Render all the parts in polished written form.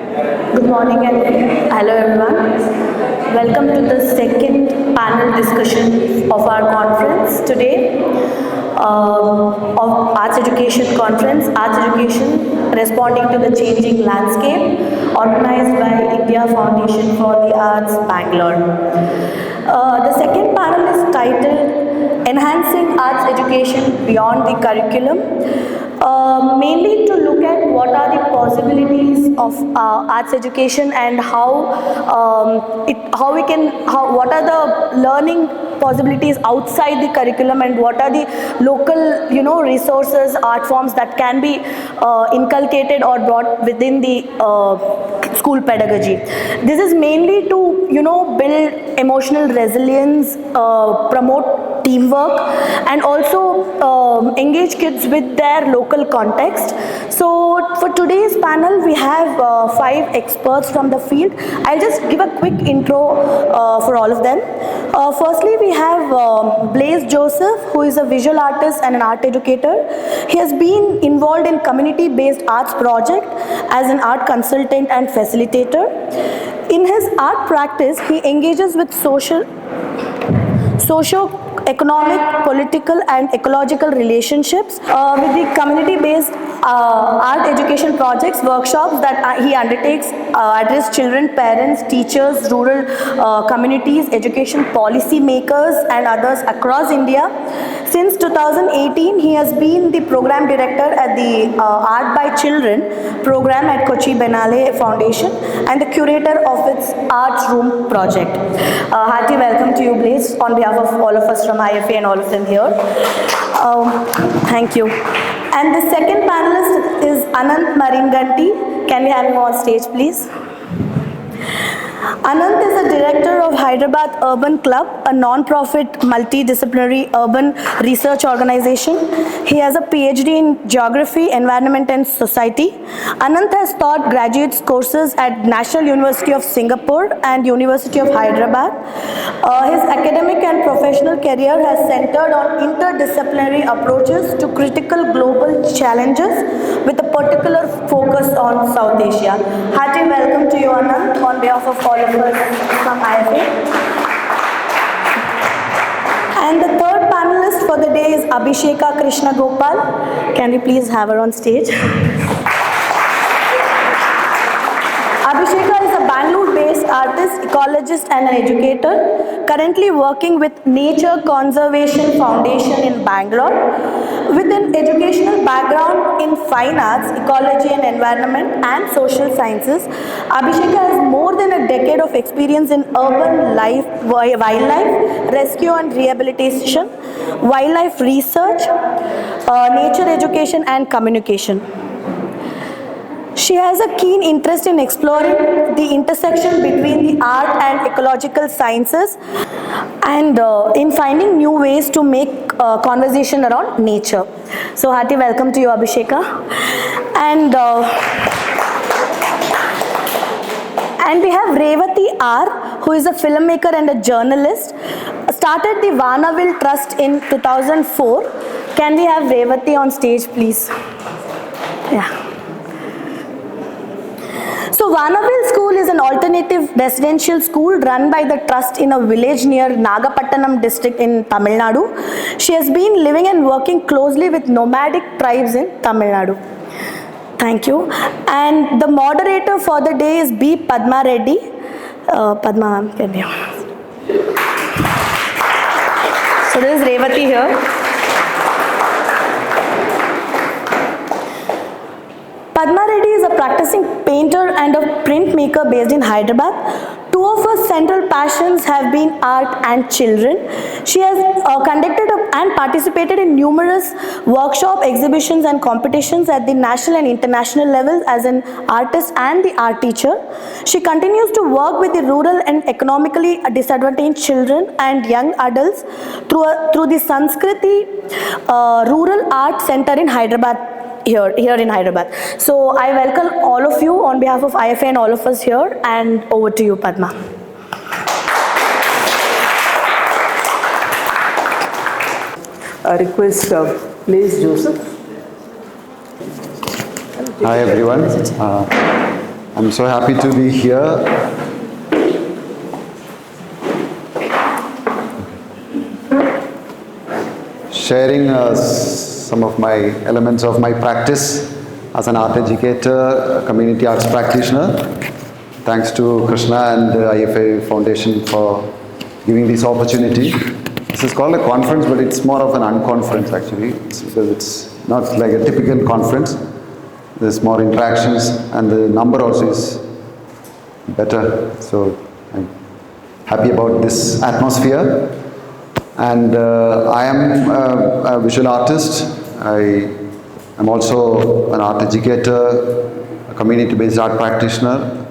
Good morning and hello everyone. Welcome to the second panel discussion of our conference today of Arts Education Conference, Arts Education Responding to the Changing Landscape, organized by India Foundation for the Arts, Bangalore. The second panel is titled Enhancing Arts Education Beyond the Curriculum. Mainly to look at what are the possibilities of arts education and what are the learning possibilities outside the curriculum and what are the local resources, art forms that can be inculcated or brought within the school pedagogy. This is mainly to build emotional resilience, promote teamwork, and also engage kids with their local context. So for today's panel we have 5 experts from the field. I'll just give a quick intro for all of them. Firstly, we have Blaise Joseph, who is a visual artist and an art educator. He has been involved in community-based arts project as an art consultant and facilitator. In his art practice, he engages with socio-economic, political and ecological relationships with the community-based art education projects, workshops that he undertakes address children, parents, teachers, rural communities, education policy makers and others across India. Since 2018, he has been the program director at the Art by Children program at Kochi Benale Foundation and the curator of its Arts Room project. Hearty welcome to you, Blaise, on behalf of all of us from IFA and all of them here. Thank you. And the second panelist is Anant Maringanti. Can we have him on stage, please? Anant is a director of Hyderabad Urban Club, a non-profit multidisciplinary urban research organization. He has a PhD in Geography, Environment and Society. Anant has taught graduate courses at National University of Singapore and University of Hyderabad. His academic and professional career has centered on interdisciplinary approaches to critical global challenges with a particular focus on South Asia. Hearty welcome to you, Anant, on behalf of all of us from IFA. And the third panelist for the day is Abhisheka Krishna Gopal. Can we please have her on stage? Abhisheka is a Bangalore-based artist, ecologist and an educator, currently working with Nature Conservation Foundation in Bangalore. With an educational background in fine arts, ecology and environment and social sciences, Abhisheka has more than a decade of experience in urban life, wildlife, rescue and rehabilitation, wildlife research, nature education and communication. She has a keen interest in exploring the intersection between the art and ecological sciences and in finding new ways to make conversation around nature. So hearty welcome to you, Abhisheka. And we have Revati R, who is a filmmaker and a journalist, started the Vanaville Trust in 2004. Can we have Revati on stage, please? Yeah. So Vanaville School is an alternative residential school run by the trust in a village near Nagapattanam district in Tamil Nadu. She has been living and working closely with nomadic tribes in Tamil Nadu. Thank you. And the moderator for the day is B. Padma Reddy. Padma ma'am, can you? So there is Revati here. Padma Reddy is a practicing painter and a printmaker based in Hyderabad. Two of her central passions have been art and children. She has conducted and participated in numerous workshop, exhibitions and competitions at the national and international levels as an artist and the art teacher. She continues to work with the rural and economically disadvantaged children and young adults through the Sanskriti Rural Art Center in Hyderabad. Here in Hyderabad. So I welcome all of you on behalf of IFA and all of us here, and over to you, Padma. I request Blaise Joseph. Hi everyone. I'm so happy to be here. Sharing some of my elements of my practice as an art educator, a community arts practitioner. Thanks to Krishna and the IFA Foundation for giving this opportunity. This is called a conference, but it's more of an unconference actually, because it's not like a typical conference. There's more interactions and the number also is better. So I'm happy about this atmosphere. And I am a visual artist. I am also an art educator, a community-based art practitioner,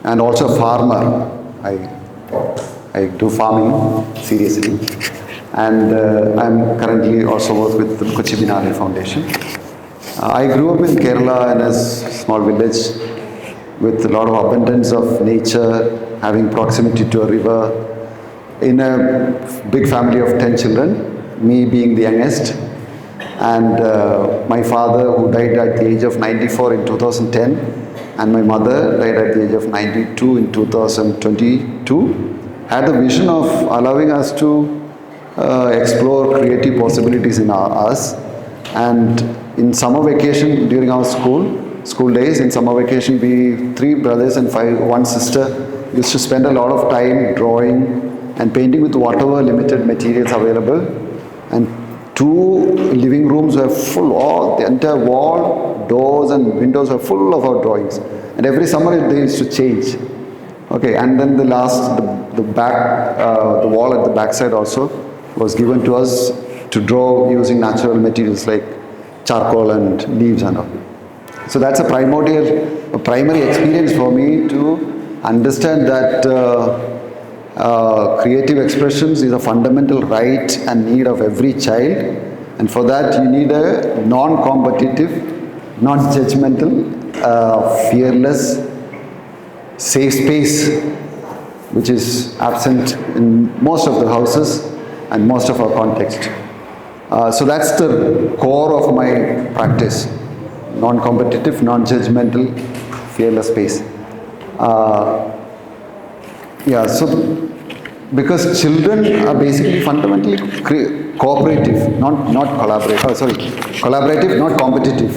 and also a farmer. I do farming seriously. And I'm currently also work with the Kochi Binari Foundation. I grew up in Kerala in a small village with a lot of abundance of nature, having proximity to a river, in a big family of 10 children, me being the youngest, and my father who died at the age of 94 in 2010, and my mother died at the age of 92 in 2022, had the vision of allowing us to explore creative possibilities in us. And in summer vacation during our school days, in summer vacation, we 3 brothers and 1 sister used to spend a lot of time drawing and painting with whatever limited materials available. And 2 living rooms were full, the entire wall, doors and windows were full of our drawings. And every summer they used to change. Okay, and then the wall at the back side also was given to us to draw using natural materials like charcoal and leaves and all. So that's a primary experience for me to understand that creative expressions is a fundamental right and need of every child, and for that you need a non-competitive, non-judgmental, fearless, safe space, which is absent in most of the houses and most of our context. So that's the core of my practice: non-competitive, non-judgmental, fearless space. So because children are basically fundamentally cooperative, not collaborative. Collaborative, not competitive.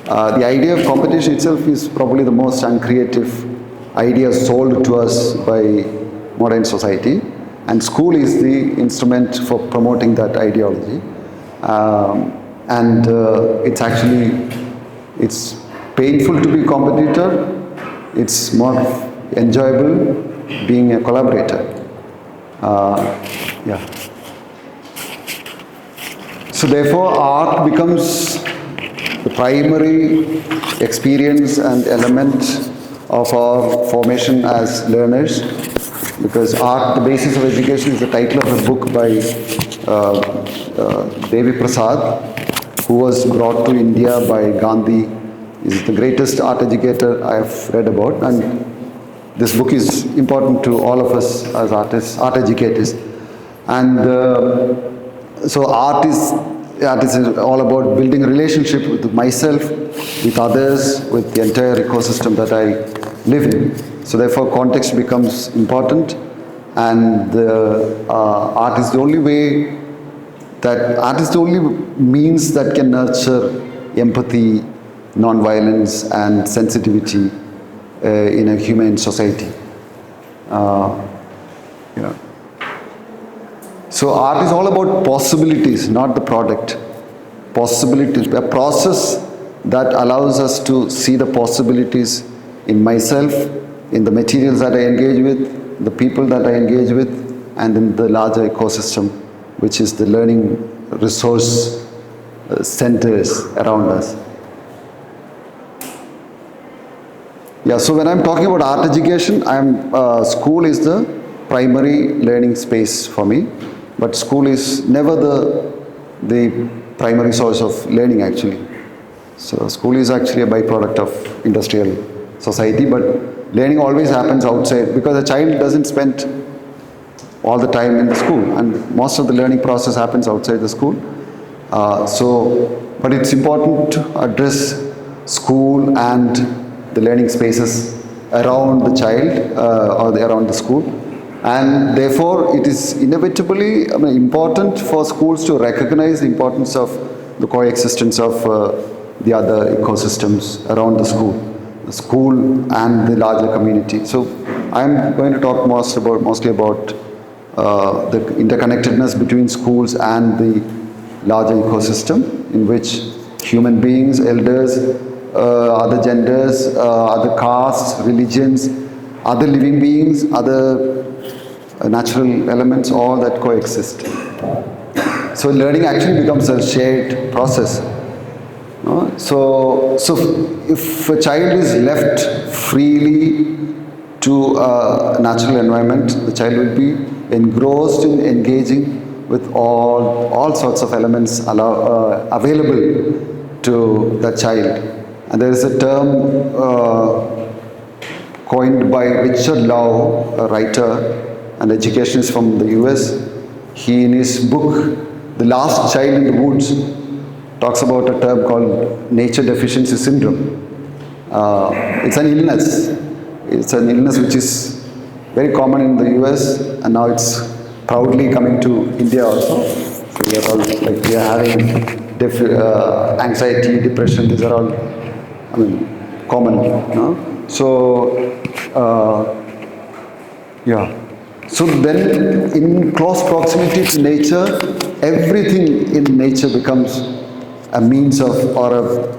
The idea of competition itself is probably the most uncreative idea sold to us by modern society, and school is the instrument for promoting that ideology. It's painful to be a competitor. It's more enjoyable being a collaborator. So therefore art becomes the primary experience and element of our formation as learners, because art, the basis of education, is the title of a book by Devi Prasad, who was brought to India by Gandhi. Is the greatest art educator I have read about, and this book is important to all of us as artists, art educators. And so art is all about building a relationship with myself, with others, with the entire ecosystem that I live in. So therefore context becomes important, and art is the only means that can nurture empathy, non-violence and sensitivity in a human society. So art is all about possibilities, not the product. Possibilities, a process that allows us to see the possibilities in myself, in the materials that I engage with, the people that I engage with, and in the larger ecosystem, which is the learning resource centers around us. So when I'm talking about art education, school is the primary learning space for me, but school is never the primary source of learning actually. So school is actually a byproduct of industrial society, but learning always happens outside, because a child doesn't spend all the time in the school, and most of the learning process happens outside the school. But it's important to address school and the learning spaces around the child around the school. And therefore, it is inevitably important for schools to recognize the importance of the coexistence of the other ecosystems around the school and the larger community. So I'm going to talk mostly about the interconnectedness between schools and the larger ecosystem in which human beings, elders, other genders, other castes, religions, other living beings, other natural elements, all that coexist. So learning actually becomes a shared process. So if a child is left freely to a natural environment, the child will be engrossed in engaging with all sorts of elements available to the child. And there is a term coined by Richard Lau, a writer and educationist from the US. He, in his book, The Last Child in the Woods, talks about a term called nature deficiency syndrome. It's an illness. It's an illness which is very common in the US, and now it's proudly coming to India also. So we are all we are having anxiety, depression. These are all, common. No? So yeah. So then, in close proximity to nature, everything in nature becomes a means of or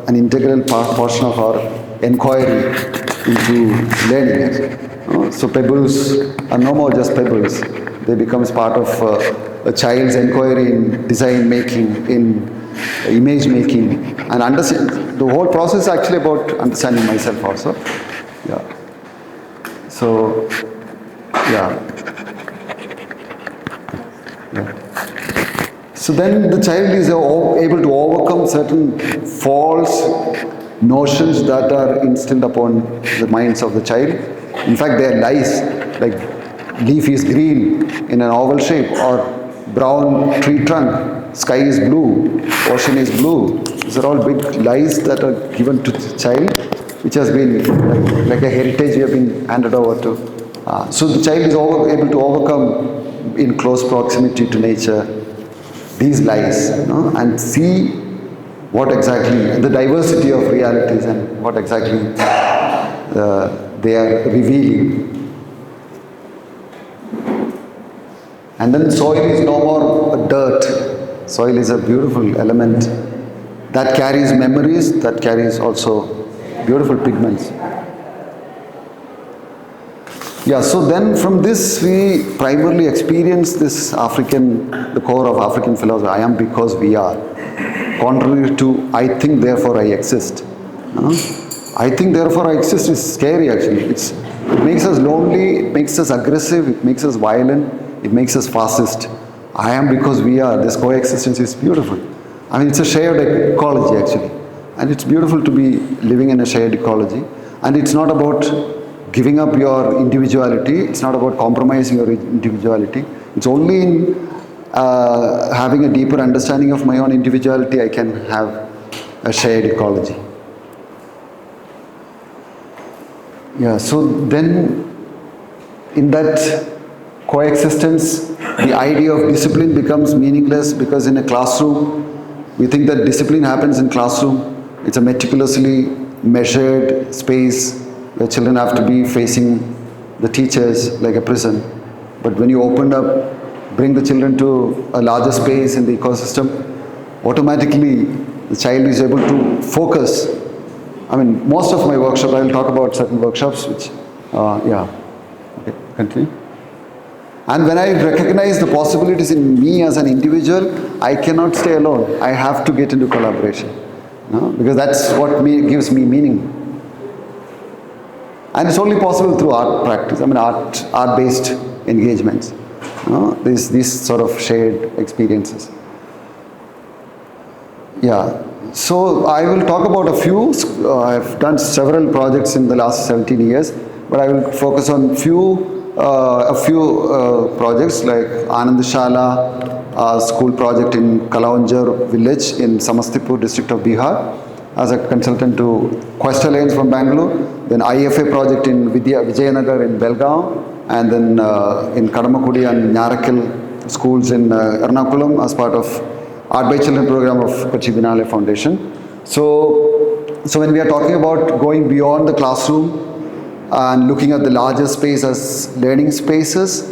an integral portion of our inquiry into learning. So pebbles are no more just pebbles. They become part of a child's inquiry in design making, in image making, and understand. The whole process is actually about understanding myself also. Yeah. So, yeah. So then the child is able to overcome certain false notions that are instilled upon the minds of the child. In fact, they are lies, like leaf is green in an oval shape, or brown tree trunk, sky is blue, ocean is blue. These are all big lies that are given to the child, which has been like a heritage we have been handed over to. So the child is able to overcome in close proximity to nature these lies, and see what exactly the diversity of realities and what exactly they are revealing. And then soil is no more dirt. Soil is a beautiful element that carries memories, that carries also beautiful pigments. Yeah, so then from this we primarily experience this the core of African philosophy, I am because we are. Contrary to I think therefore I exist. I think therefore I exist is scary actually. It makes us lonely, it makes us aggressive, it makes us violent, it makes us fascist. I am because we are. This coexistence is beautiful. It's a shared ecology actually. And it's beautiful to be living in a shared ecology. And it's not about giving up your individuality, it's not about compromising your individuality. It's only in having a deeper understanding of my own individuality I can have a shared ecology. Yeah, so then in that coexistence, the idea of discipline becomes meaningless, because in a classroom, we think that discipline happens in classroom. It's a meticulously measured space where children have to be facing the teachers like a prison. But when you bring the children to a larger space in the ecosystem, automatically the child is able to focus. Most of my workshops, I will talk about certain workshops which, okay, continue. And when I recognize the possibilities in me as an individual, I cannot stay alone. I have to get into collaboration, because that's what gives me meaning. And it's only possible through art practice, art-based engagements, these sort of shared experiences. Yeah, so I will talk about a few. I've done several projects in the last 17 years, but I will focus on a few projects like Anandashala school project in Kalawanjar village in Samastipur district of Bihar, as a consultant to Quest Alliance from Bangalore, then IFA project in Vijayanagar in Belgaum, and then in Kadamakudi and Nyarakil schools in Ernakulam as part of Art by Children program of Kochi Binale Foundation. So when we are talking about going beyond the classroom and looking at the larger space as learning spaces,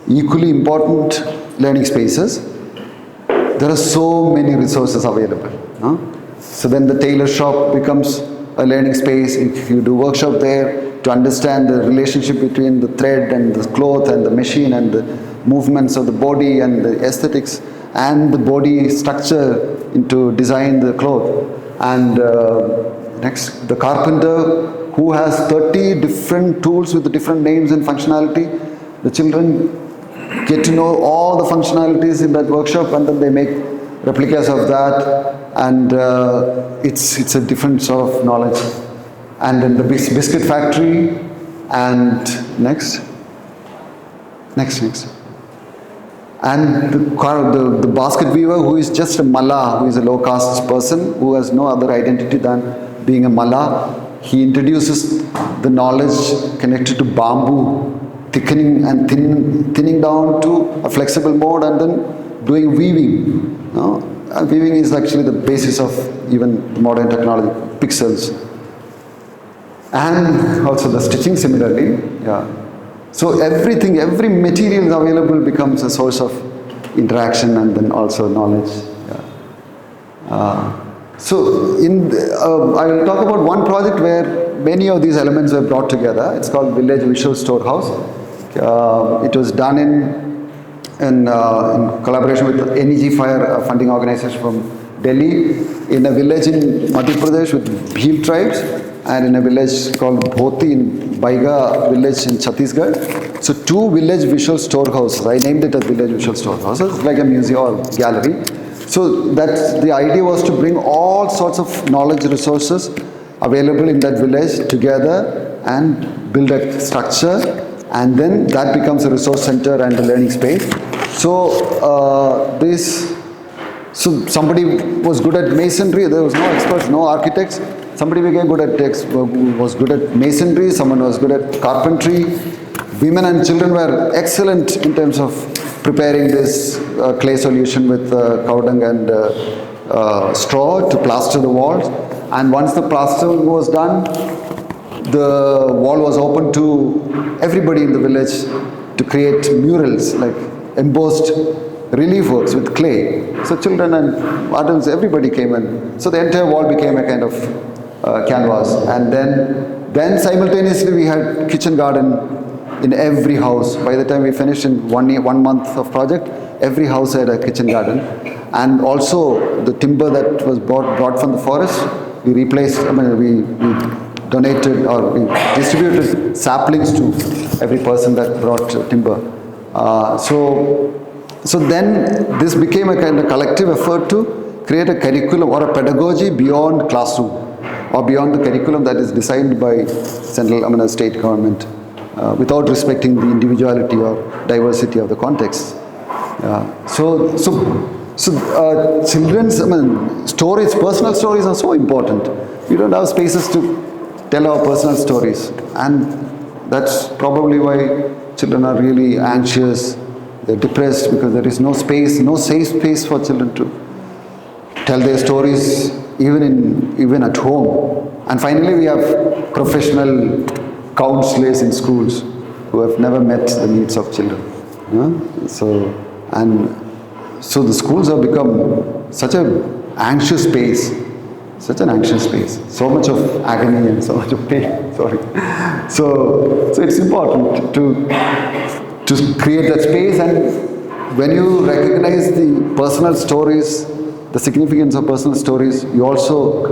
equally important learning spaces, there are so many resources available. Huh? So then the tailor shop becomes a learning space. If you do workshop there to understand the relationship between the thread and the cloth and the machine and the movements of the body and the aesthetics and the body structure into design the cloth. And next, the carpenter who has 30 different tools with different names and functionality. The children get to know all the functionalities in that workshop, and then they make replicas of that, and it's a different sort of knowledge. And then the biscuit factory, and next. And the basket weaver, who is just a malla, who is a low caste person, who has no other identity than being a malla. He introduces the knowledge connected to bamboo, thickening and thinning down to a flexible mode, and then doing weaving. And weaving is actually the basis of even the modern technology, pixels. And also the stitching similarly. Yeah. So everything, every material available becomes a source of interaction and then also knowledge. Yeah. So I will talk about one project where many of these elements were brought together. It's called Village Visual Storehouse. It was done in collaboration with the NEG Fire funding organization from Delhi, in a village in Madhya Pradesh with Bhil tribes, and in a village called Bhoti in Baiga village in Chhattisgarh. So 2 village visual storehouses. I named it as village visual storehouses. It's like a museum or gallery. So that's the idea, was to bring all sorts of knowledge resources available in that village together and build a structure, and then that becomes a resource center and a learning space. So so somebody was good at masonry. There was no experts, no architects. Somebody became good at was good at masonry. Someone was good at carpentry. Women and children were excellent in terms of preparing this clay solution with cow dung and straw to plaster the walls. And once the plastering was done, the wall was open to everybody in the village to create murals, like embossed relief works with clay. So children and adults, everybody came in. So the entire wall became a kind of canvas. And then simultaneously we had kitchen garden in every house. By the time we finished in 1 month of project, every house had a kitchen garden. And also the timber that was brought from the forest, we replaced, we donated or we distributed saplings to every person that brought timber. So then this became a kind of collective effort to create a curriculum or a pedagogy beyond classroom or beyond the curriculum that is designed by state government without respecting the individuality or diversity of the context. Children's stories, personal stories are so important. We don't have spaces to tell our personal stories, and that's probably why children are really anxious. They're depressed because there is no space, no safe space for children to tell their stories, even at home. And finally, we have professional counselors in schools who have never met the needs of children. So the schools have become such an anxious space, so much of agony and so much of pain. So it's important to create that space, and when you recognize the personal stories, the significance of personal stories, you also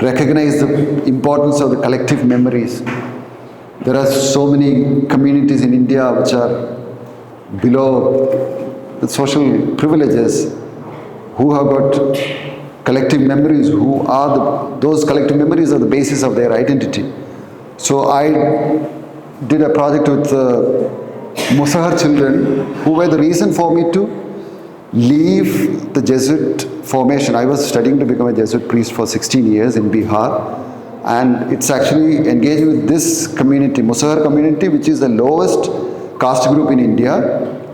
recognize the importance of the collective memories. There are so many communities in India which are below the social privileges, who have got collective memories, those collective memories are the basis of their identity. So I did a project with Musahar children, who were the reason for me to leave the Jesuit formation. I was studying to become a Jesuit priest for 16 years in Bihar, and it's actually engaging with this community, Musahar community, which is the lowest caste group in India,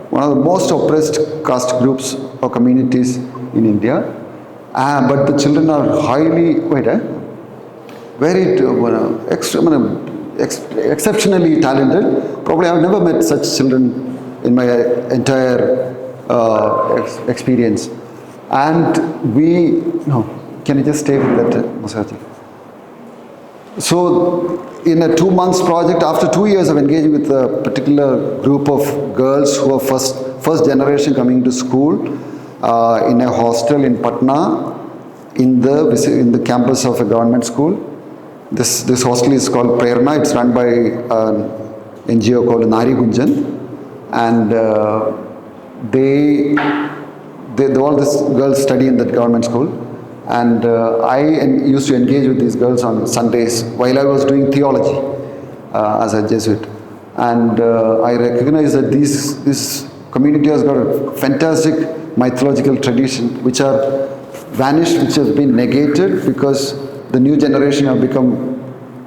one of the most oppressed caste groups or communities in India. But the children are highly, very exceptionally talented. Probably I've never met such children in my entire experience. And we, no, can you just stay with that, Musaji? So in a 2 months project, after 2 years of engaging with a particular group of girls who are first generation coming to school in a hostel in Patna, in the campus of a government school. This hostel is called Prerna. It's run by an NGO called Nari Gunjan, and all these girls study in that government school. And I used to engage with these girls on Sundays while I was doing theology as a Jesuit. And I recognize that this community has got a fantastic mythological tradition which are vanished, which has been negated because the new generation have become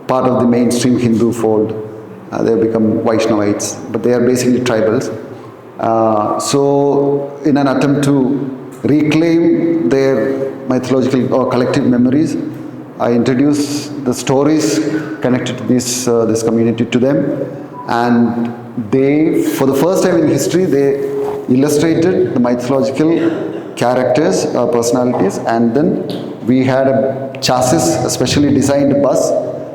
part of the mainstream Hindu fold. They have become Vaishnavites, but they are basically tribals. So in an attempt to reclaim their mythological or collective memories, I introduce the stories connected to this community to them, and they, for the first time in history, they illustrated the mythological characters, personalities, and then we had a chassis, a specially designed bus,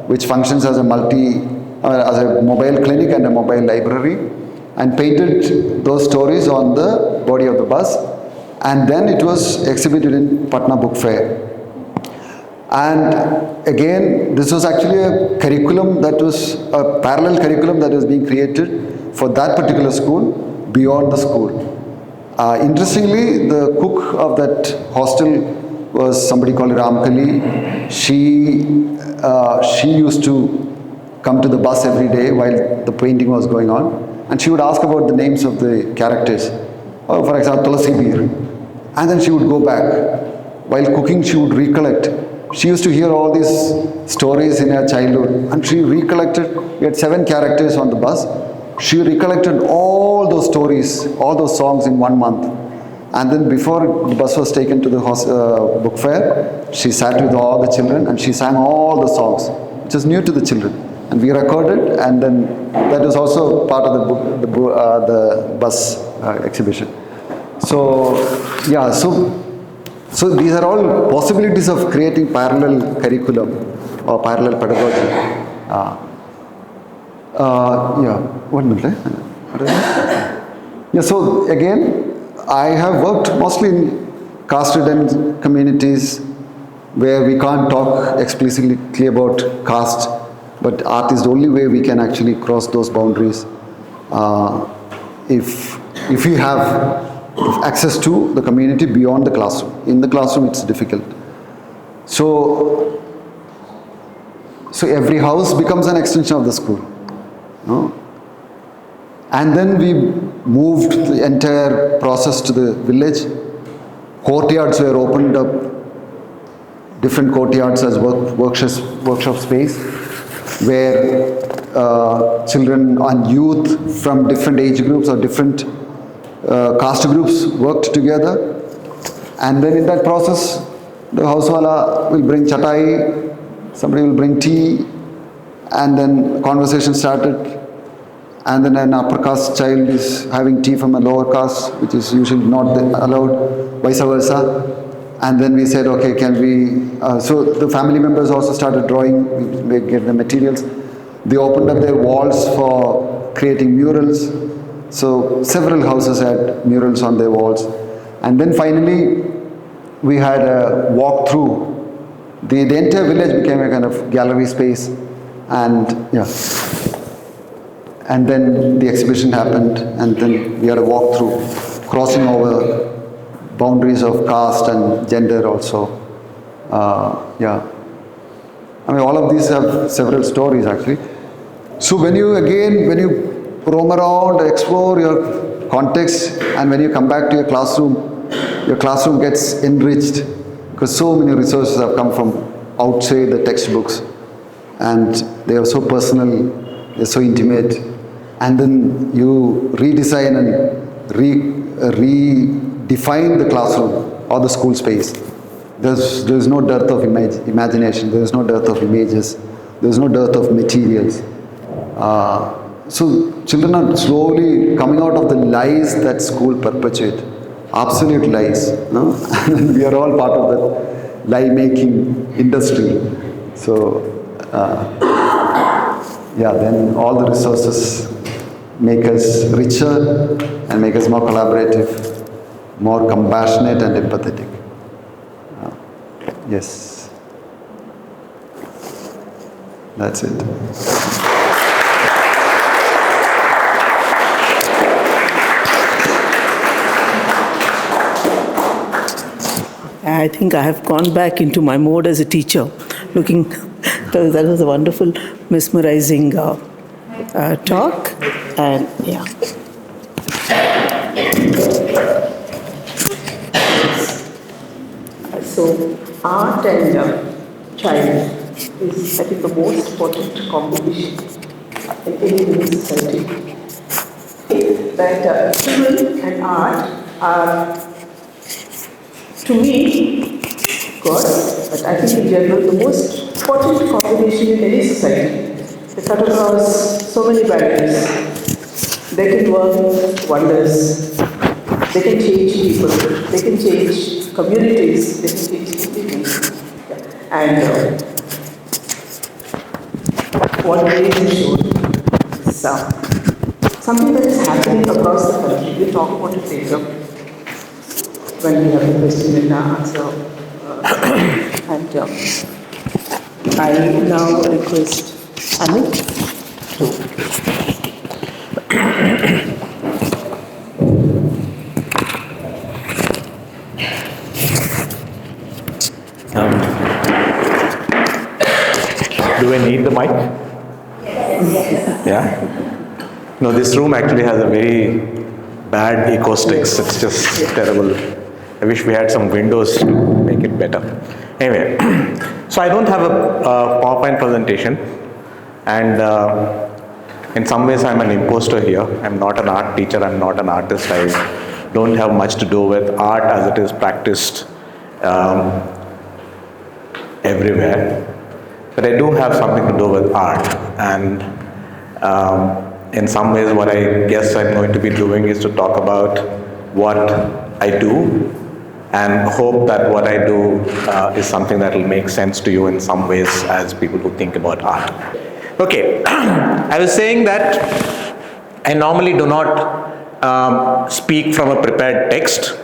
which functions as a mobile clinic and a mobile library, and painted those stories on the body of the bus, and then it was exhibited in Patna Book Fair. And again, this was actually a curriculum that was a parallel curriculum that was being created for that particular school beyond the school. Interestingly, the cook of that hostel was somebody called Ramkali. She used to come to the bus every day while the painting was going on, and she would ask about the names of the characters. For example, Tulasi Bir. And then she would go back. While cooking, she would recollect. She used to hear all these stories in her childhood, and she recollected. We had 7 characters on the bus. She recollected all those stories, all those songs in 1 month. And then before the bus was taken to the book fair, she sat with all the children and she sang all the songs, which is new to the children. And we recorded, and then that was also part of the bus exhibition. So, yeah, so these are all possibilities of creating parallel curriculum or parallel pedagogy. Yeah, 1 minute. Yeah, so again, I have worked mostly in caste-ridden communities where we can't talk explicitly about caste, but art is the only way we can actually cross those boundaries. If we have access to the community beyond the classroom. In the classroom, it's difficult. So every house becomes an extension of the school. No? And then we moved the entire process to the village. Courtyards were opened up, different courtyards as workshop space, where children and youth from different age groups or different caste groups worked together. And then in that process, the housewala will bring chatai, somebody will bring tea, and then conversation started. And then an upper caste child is having tea from a lower caste, which is usually not allowed, vice versa. And then we said, okay, can we, so the family members also started drawing, we gave them materials. They opened up their walls for creating murals. So several houses had murals on their walls. And then finally, we had a walk through. The entire village became a kind of gallery space. And yeah. And then the exhibition happened, and then we had a walk through, crossing over boundaries of caste and gender also. Yeah. I mean, all of these have several stories actually. So when you roam around, explore your context, and when you come back to your classroom, your classroom gets enriched because so many resources have come from outside the textbooks, and they are so personal, they're so intimate, and then you redesign and redefine the classroom or the school space. There's no dearth of imagination, there's no dearth of images, there's no dearth of materials. So children are slowly coming out of the lies that school perpetuate, absolute lies. No? And we are all part of the lie-making industry. So yeah, then all the resources make us richer and make us more collaborative, more compassionate and empathetic. Yes, that's it. I think I have gone back into my mode as a teacher, looking, that was a wonderful, mesmerizing talk, and yeah. So, art and child is, I think, the most important combination in any living society. That children and art are, to me, God, but I think in general, the most important combination in any society. They cut across so many barriers. They can work wonders. They can change people. They can change communities. They can change communities. And what ways is shown is something that is happening across the country. We'll talk about it later when we have the question and answer. And I now request Amit to. Do I need the mic? Yeah? No, this room actually has a very bad acoustics. It's just terrible. I wish we had some windows to make it better. Anyway, so I don't have a PowerPoint presentation, and in some ways I'm an imposter here. I'm not an art teacher, I'm not an artist. I don't have much to do with art as it is practiced everywhere. But I do have something to do with art, and in some ways what I guess I'm going to be doing is to talk about what I do and hope that what I do is something that will make sense to you in some ways as people who think about art. Okay, I was saying that I normally do not speak from a prepared text.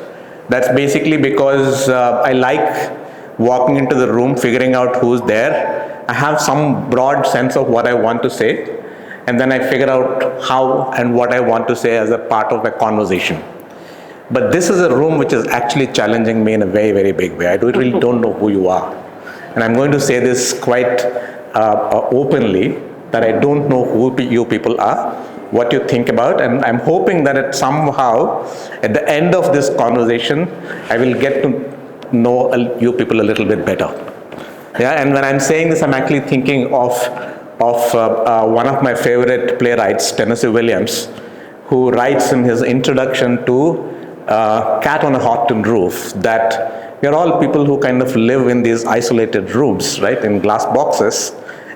That's basically because I like walking into the room, figuring out who's there. I have some broad sense of what I want to say, and then I figure out how and what I want to say as a part of a conversation. But this is a room which is actually challenging me in a very, very big way. I really don't know who you are. And I'm going to say this quite openly, that I don't know who you people are, what you think about, and I'm hoping that it somehow, at the end of this conversation, I will get to know you people a little bit better. Yeah, and when I'm saying this, I'm actually thinking of one of my favorite playwrights, Tennessee Williams, who writes in his introduction to Cat on a Hot Tin Roof that we're all people who kind of live in these isolated rooms, right, in glass boxes.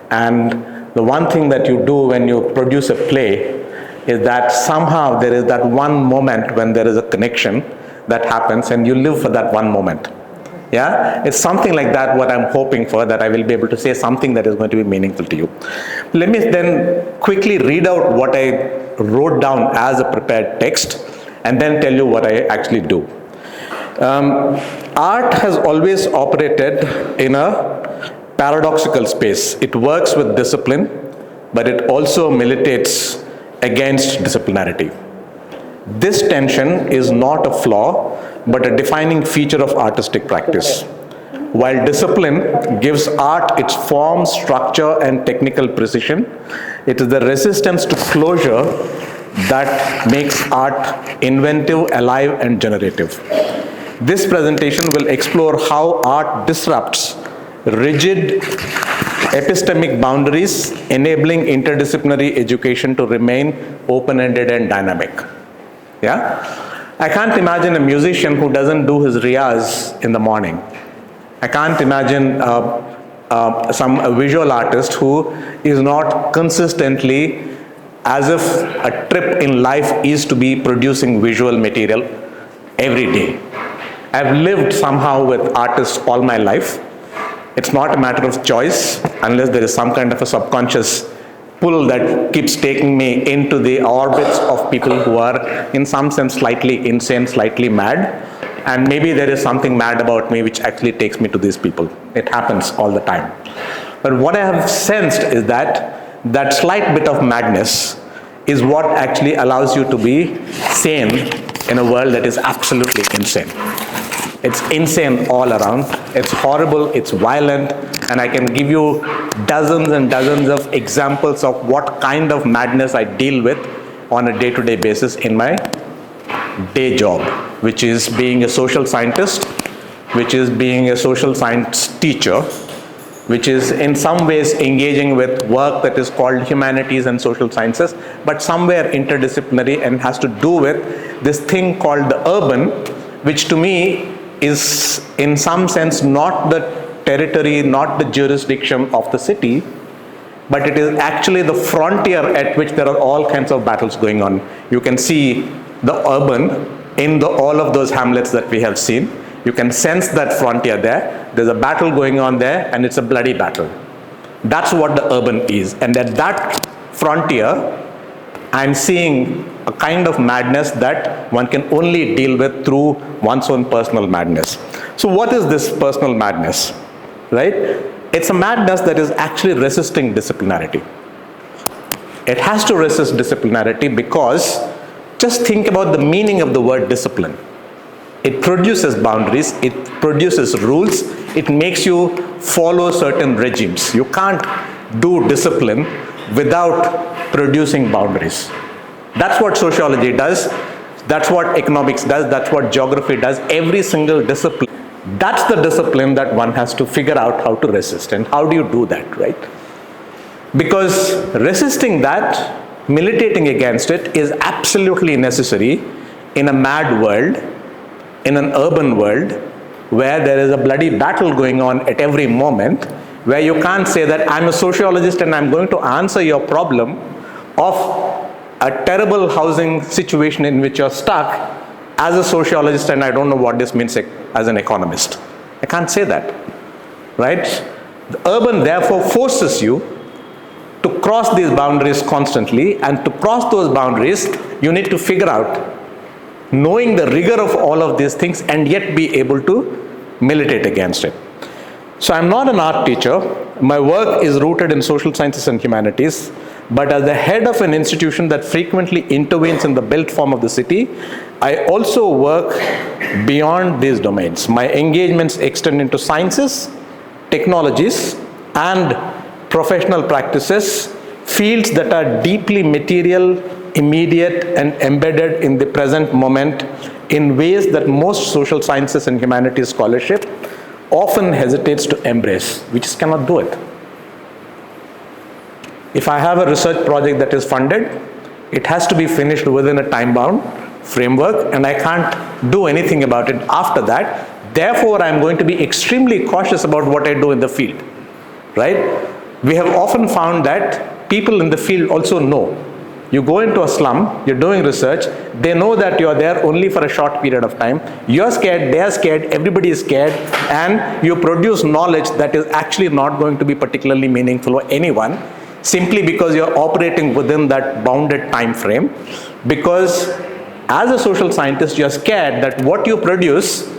And the one thing that you do when you produce a play is that somehow there is that one moment when there is a connection that happens and you live for that one moment. Yeah, it's something like that what I'm hoping for, that I will be able to say something that is going to be meaningful to you. Let me then quickly read out what I wrote down as a prepared text and then tell you what I actually do. Art has always operated in a paradoxical space. It works with discipline, but it also militates against disciplinarity. This tension is not a flaw, but a defining feature of artistic practice. While discipline gives art its form, structure, and technical precision, it is the resistance to closure that makes art inventive, alive, and generative. This presentation will explore how art disrupts rigid epistemic boundaries, enabling interdisciplinary education to remain open-ended and dynamic. Yeah? I can't imagine a musician who doesn't do his riyaz in the morning. I can't imagine some visual artist who is not consistently, as if a trip in life is to be producing visual material every day. I've lived somehow with artists all my life. It's not a matter of choice unless there is some kind of a subconscious pull that keeps taking me into the orbits of people who are in some sense slightly insane, slightly mad. And maybe there is something mad about me which actually takes me to these people. It happens all the time. But what I have sensed is that that slight bit of madness is what actually allows you to be sane in a world that is absolutely insane. It's insane all around. It's horrible, it's violent, and I can give you dozens and dozens of examples of what kind of madness I deal with on a day-to-day basis in my day job, which is being a social scientist, which is being a social science teacher, which is in some ways engaging with work that is called humanities and social sciences, but somewhere interdisciplinary and has to do with this thing called the urban, which to me is in some sense not the territory, not the jurisdiction of the city, but it is actually the frontier at which there are all kinds of battles going on. You can see the urban in all of those hamlets that we have seen. You can sense that frontier there. There's a battle going on there, and it's a bloody battle. That's what the urban is. And at that frontier, I'm seeing a kind of madness that one can only deal with through one's own personal madness. So what is this personal madness, right? It's a madness that is actually resisting disciplinarity. It has to resist disciplinarity because just think about the meaning of the word discipline. It produces boundaries, it produces rules, it makes you follow certain regimes. You can't do discipline without producing boundaries. That's what sociology does, that's what economics does, that's what geography does. Every single discipline, that's the discipline that one has to figure out how to resist. And how do you do that, right? Because resisting that, militating against it, is absolutely necessary in a mad world, in an urban world, where there is a bloody battle going on at every moment, where you can't say that I'm a sociologist and I'm going to answer your problem of a terrible housing situation in which you're stuck as a sociologist, and I don't know what this means as an economist. I can't say that, right? The urban therefore forces you to cross these boundaries constantly, and to cross those boundaries, you need to figure out, knowing the rigor of all of these things and yet be able to militate against it. So I'm not an art teacher. My work is rooted in social sciences and humanities, but as the head of an institution that frequently intervenes in the built form of the city, I also work beyond these domains. My engagements extend into sciences, technologies, and professional practices, fields that are deeply material, immediate, and embedded in the present moment in ways that most social sciences and humanities scholarship often hesitates to embrace. We just cannot do it. If I have a research project that is funded, it has to be finished within a time-bound framework, and I can't do anything about it after that. Therefore, I'm going to be extremely cautious about what I do in the field, right? We have often found that people in the field also know. You go into a slum, you're doing research, they know that you're there only for a short period of time. You're scared, they're scared, everybody is scared, and you produce knowledge that is actually not going to be particularly meaningful for anyone, simply because you're operating within that bounded time frame. Because as a social scientist, you're scared that what you produce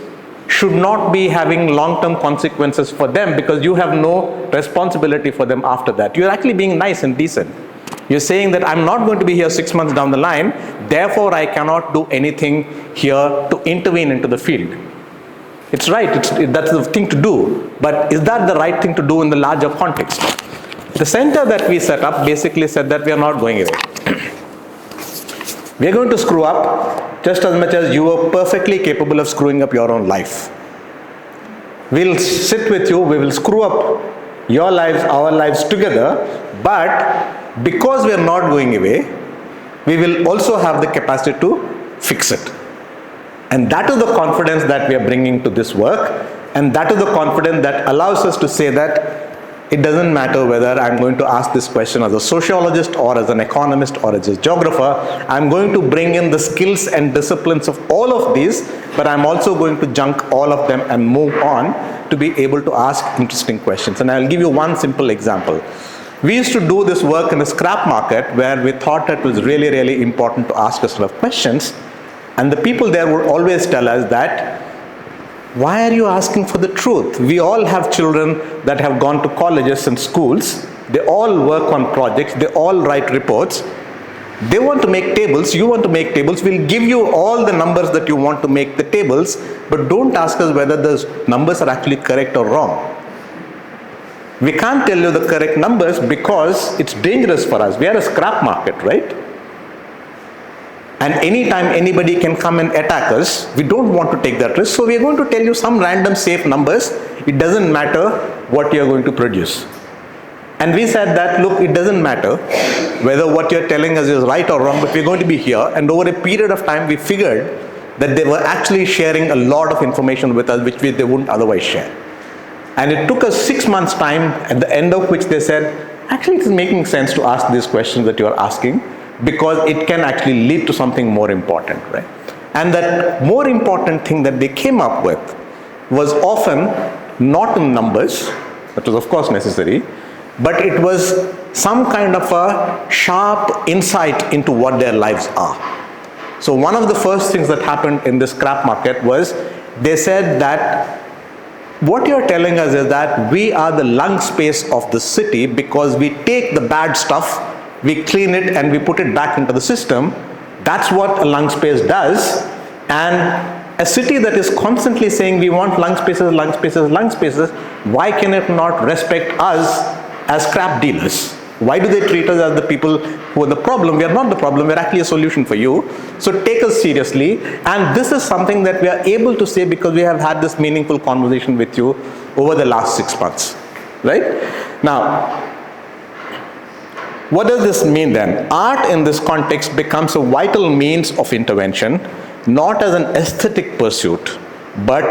should not be having long-term consequences for them, because you have no responsibility for them after that. You're actually being nice and decent. You're saying that I'm not going to be here 6 months down the line, therefore I cannot do anything here to intervene into the field. It's right, that's the thing to do, but is that the right thing to do in the larger context? The center that we set up basically said that we are not going away. We are going to screw up just as much as you are perfectly capable of screwing up your own life. We'll sit with you, we will screw up your lives, our lives together, but because we are not going away, we will also have the capacity to fix it. And that is the confidence that we are bringing to this work, and that is the confidence that allows us to say that it doesn't matter whether I'm going to ask this question as a sociologist or as an economist or as a geographer. I'm going to bring in the skills and disciplines of all of these, but I'm also going to junk all of them and move on to be able to ask interesting questions. And I'll give you one simple example. We used to do this work in the scrap market where we thought it was really, really important to ask a set of questions. And the people there would always tell us that, why are you asking for the truth? We all have children that have gone to colleges and schools. They all work on projects. They all write reports. They want to make tables. You want to make tables. We'll give you all the numbers that you want to make the tables, but don't ask us whether those numbers are actually correct or wrong. We can't tell you the correct numbers because it's dangerous for us. We are a scrap market, right? And anytime anybody can come and attack us, we don't want to take that risk. So we are going to tell you some random safe numbers. It doesn't matter what you are going to produce. And we said that, look, it doesn't matter whether what you're telling us is right or wrong, but we're going to be here. And over a period of time, we figured that they were actually sharing a lot of information with us, which they wouldn't otherwise share. And it took us 6 months' time, at the end of which they said, actually, it's making sense to ask these questions that you're asking, because it can actually lead to something more important, right? And that more important thing that they came up with was often not in numbers, that was of course necessary, but it was some kind of a sharp insight into what their lives are. So one of the first things that happened in this scrap market was they said that what you're telling us is that we are the lung space of the city because we take the bad stuff, we clean it and we put it back into the system. That's what a lung space does. And a city that is constantly saying we want lung spaces, lung spaces, lung spaces, why can it not respect us as scrap dealers? Why do they treat us as the people who are the problem? We are not the problem, we are actually a solution for you. So take us seriously. And this is something that we are able to say because we have had this meaningful conversation with you over the last 6 months, right? Now, what does this mean then? Art in this context becomes a vital means of intervention, not as an aesthetic pursuit, but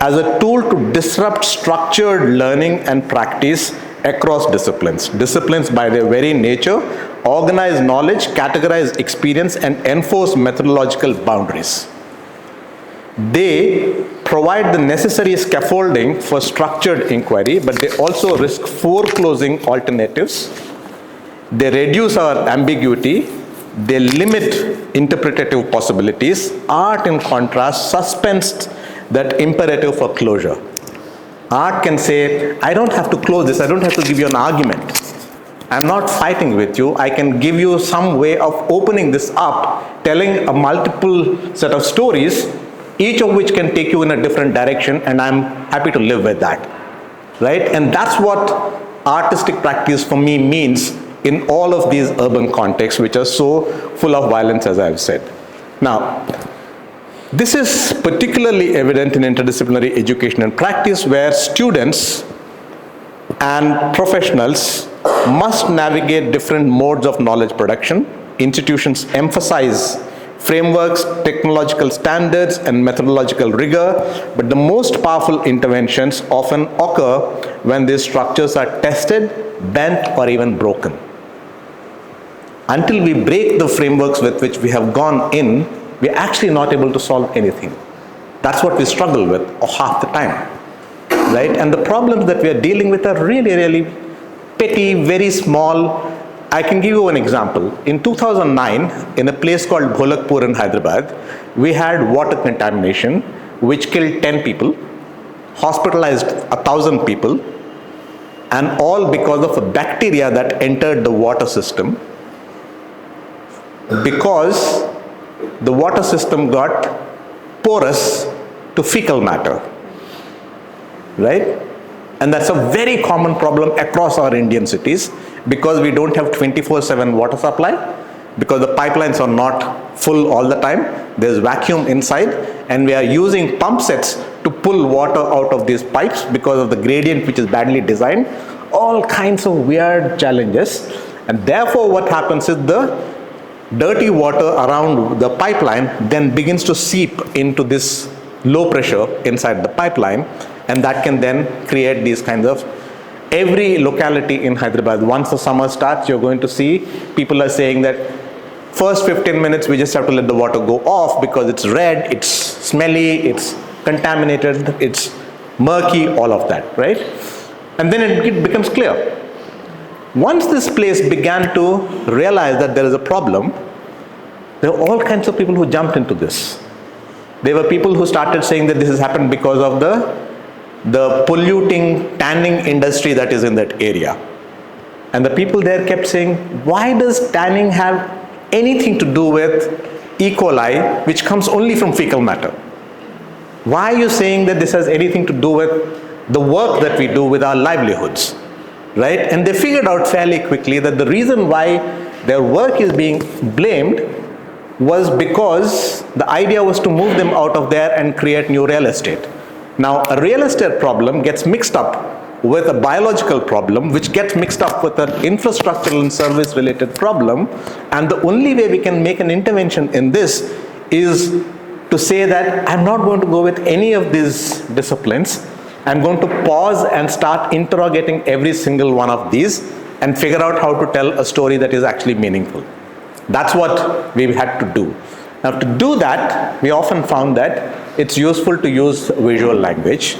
as a tool to disrupt structured learning and practice across disciplines. Disciplines by their very nature organize knowledge, categorize experience, and enforce methodological boundaries. They provide the necessary scaffolding for structured inquiry, but they also risk foreclosing alternatives. They reduce our ambiguity, they limit interpretative possibilities. Art, in contrast, suspends that imperative for closure. Art can say, I don't have to close this, I don't have to give you an argument. I'm not fighting with you, I can give you some way of opening this up, telling a multiple set of stories, each of which can take you in a different direction, and I'm happy to live with that, right? And that's what artistic practice for me means in all of these urban contexts, which are so full of violence, as I've said. Now, this is particularly evident in interdisciplinary education and practice, where students and professionals must navigate different modes of knowledge production. Institutions emphasize frameworks, technological standards, and methodological rigor, but the most powerful interventions often occur when these structures are tested, bent, or even broken. Until we break the frameworks with which we have gone in, we're actually not able to solve anything. That's what we struggle with half the time, right? And the problems that we are dealing with are really, really petty, very small. I can give you an example. In 2009, in a place called Bholakpur in Hyderabad, we had water contamination, which killed 10 people, hospitalized 1,000 people, and all because of a bacteria that entered the water system, because the water system got porous to fecal matter, right? And that's a very common problem across our Indian cities, because we don't have 24/7 water supply, because the pipelines are not full all the time. there's vacuum inside, and we are using pump sets to pull water out of these pipes because of the gradient which is badly designed. All kinds of weird challenges, and therefore what happens is the dirty water around the pipeline then begins to seep into this low pressure inside the pipeline, and that can then create these kinds of, every locality in Hyderabad, once the summer starts, you're going to see people are saying that first 15 minutes we just have to let the water go off because it's red, it's smelly, it's contaminated, it's murky, all of that, right? And then it becomes clear. Once this place began to realize that there is a problem, there were all kinds of people who jumped into this. There were people who started saying that this has happened because of the polluting tanning industry that is in that area. And the people there kept saying, why does tanning have anything to do with E. coli, which comes only from fecal matter? Why are you saying that this has anything to do with the work that we do with our livelihoods? Right? And they figured out fairly quickly that the reason why their work is being blamed was because the idea was to move them out of there and create new real estate. Now, a real estate problem gets mixed up with a biological problem, which gets mixed up with an infrastructural and service related problem, and the only way we can make an intervention in this is to say that I'm not going to go with any of these disciplines. I'm going to pause and start interrogating every single one of these and figure out how to tell a story that is actually meaningful. That's what we had to do. Now, to do that, we often found that it's useful to use visual language.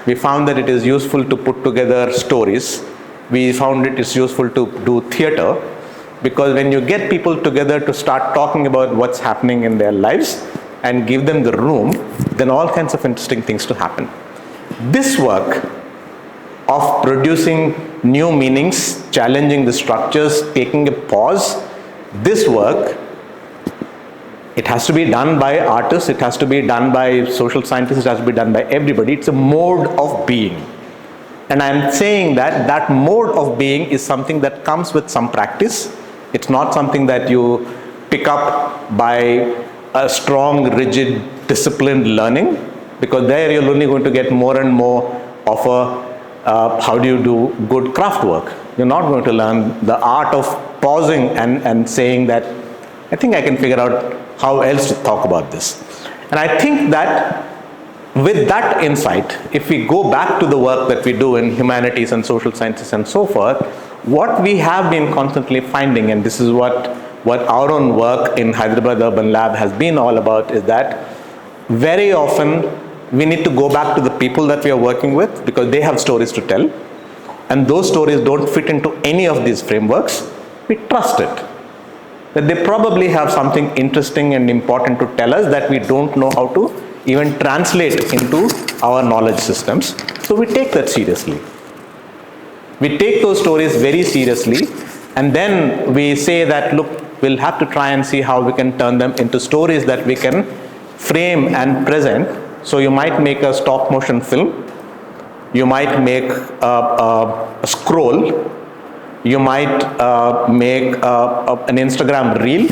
We found that it is useful to put together stories. We found it is useful to do theater, because when you get people together to start talking about what's happening in their lives and give them the room, then all kinds of interesting things to happen. This work of producing new meanings, challenging the structures, taking a pause, this work, it has to be done by artists, it has to be done by social scientists, it has to be done by everybody. It's a mode of being. And I'm saying that that mode of being is something that comes with some practice. It's not something that you pick up by a strong, rigid, disciplined learning, because there you're only going to get more and more of a how do you do good craft work. You're not going to learn the art of pausing and saying that, I think I can figure out how else to talk about this. And I think that with that insight, if we go back to the work that we do in humanities and social sciences and so forth, what we have been constantly finding, and this is what our own work in Hyderabad Urban Lab has been all about, is that very often we need to go back to the people that we are working with, because they have stories to tell, and those stories don't fit into any of these frameworks. We trust it, that they probably have something interesting and important to tell us that we don't know how to even translate into our knowledge systems. So we take that seriously. We take those stories very seriously, and then we say that, look, we'll have to try and see how we can turn them into stories that we can frame and present. So you might make a stop motion film, you might make a scroll, you might make an Instagram reel,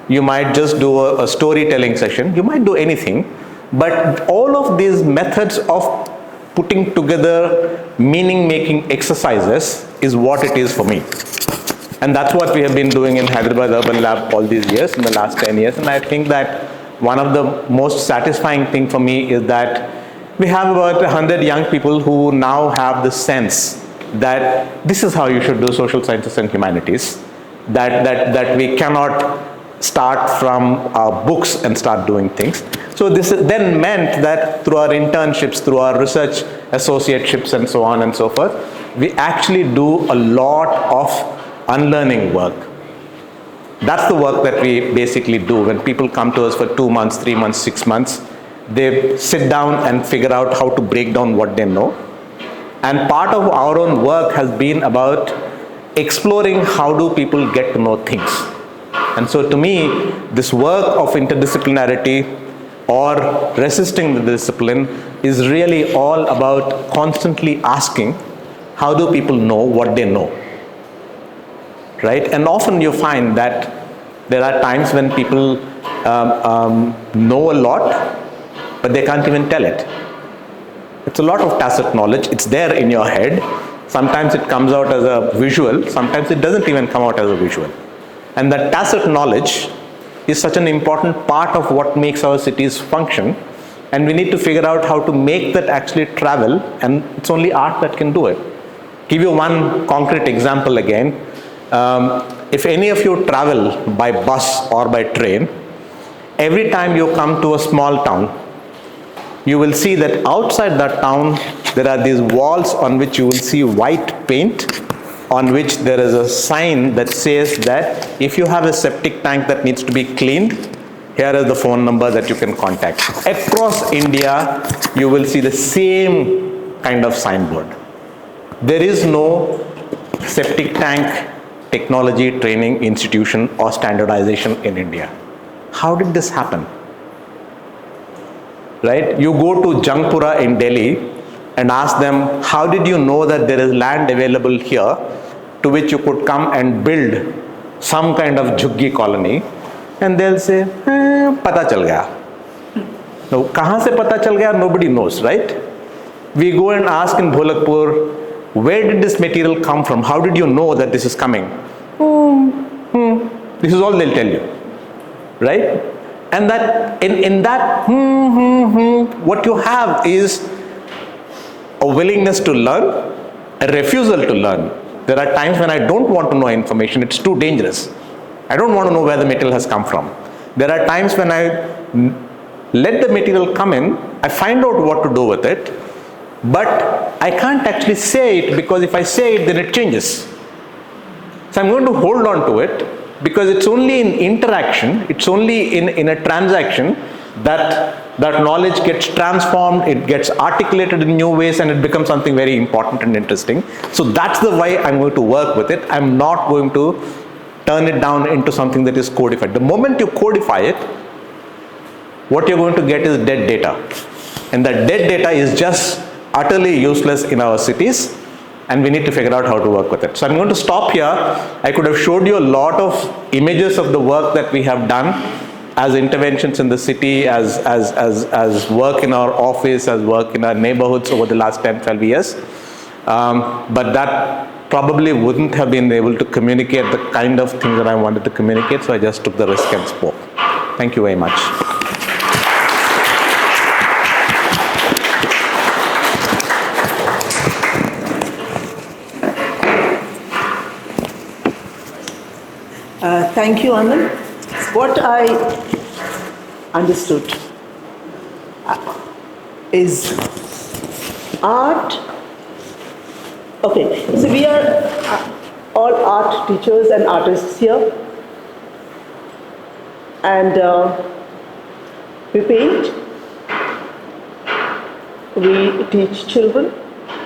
you might just do a storytelling session, you might do anything, but all of these methods of putting together meaning-making exercises is what it is for me. And that's what we have been doing in Hyderabad Urban Lab all these years, in the last 10 years, and I think that one of the most satisfying thing for me is that we have about 100 young people who now have the sense that this is how you should do social sciences and humanities, that we cannot start from our books and start doing things. So this then meant that through our internships, through our research associateships and so on and so forth, we actually do a lot of unlearning work. That's the work that we basically do. When people come to us for 2 months, 3 months, 6 months, they sit down and figure out how to break down what they know. And part of our own work has been about exploring how do people get to know things. And so to me, this work of interdisciplinarity or resisting the discipline is really all about constantly asking, how do people know what they know? Right? And often you find that there are times when people know a lot, but they can't even tell it. It's a lot of tacit knowledge. It's there in your head. Sometimes it comes out as a visual. Sometimes it doesn't even come out as a visual. And that tacit knowledge is such an important part of what makes our cities function. And we need to figure out how to make that actually travel. And it's only art that can do it. Give you one concrete example again. If any of you travel by bus or by train, every time you come to a small town, you will see that outside that town, there are these walls on which you will see white paint, on which there is a sign that says that if you have a septic tank that needs to be cleaned, here is the phone number that you can contact. Across India, you will see the same kind of signboard. There is no septic tank technology training institution or standardization in India. How did this happen? Right? You go to Jangpura in Delhi and ask them, how did you know that there is land available here to which you could come and build some kind of jhuggi colony? And they'll say, pata chal gaya. Now, kahan se pata chal gaya? Nobody knows, right? We go and ask in Dholakpur, where did this material come from? How did you know that this is coming? This is all they'll tell you, right? And that in that what you have is a willingness to learn, a refusal to learn. There are times when I don't want to know information, it's too dangerous. I don't want to know where the material has come from. There are times when I let the material come in, I find out what to do with it, but I can't actually say it, because if I say it, then it changes. So I'm going to hold on to it, because it's only in interaction, it's only in a transaction that knowledge gets transformed, it gets articulated in new ways, and it becomes something very important and interesting. So that's the way I'm going to work with it. I'm not going to turn it down into something that is codified. The moment you codify it, what you're going to get is dead data. And that dead data is just utterly useless in our cities, and we need to figure out how to work with it. So I'm going to stop here. I could have showed you a lot of images of the work that we have done as interventions in the city, as work in our office, as work in our neighborhoods over the last 10, 12 years. But that probably wouldn't have been able to communicate the kind of things that I wanted to communicate, so I just took the risk and spoke. Thank you very much. Thank you, Anand. What I understood is art. Okay, so we are all art teachers and artists here, and we paint, we teach children,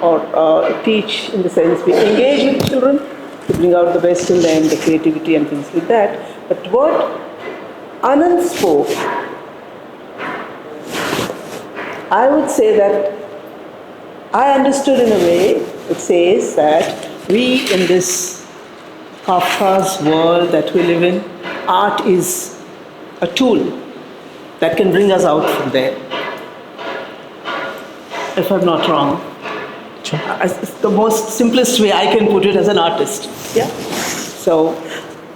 or teach in the sense we engage with children to bring out the best in them, the creativity and things like that. But what Anand spoke, I would say that I understood in a way, it says that we in this Kafka's world that we live in, art is a tool that can bring us out from there. If I'm not wrong. It's the most simplest way I can put it as an artist. Yeah. So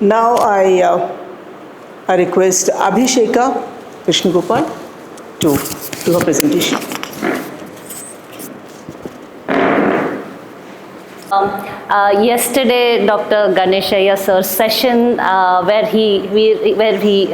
now I request Abhisheka Krishnagopal to do her presentation. Yesterday, Dr. Ganeshaya sir's session, where he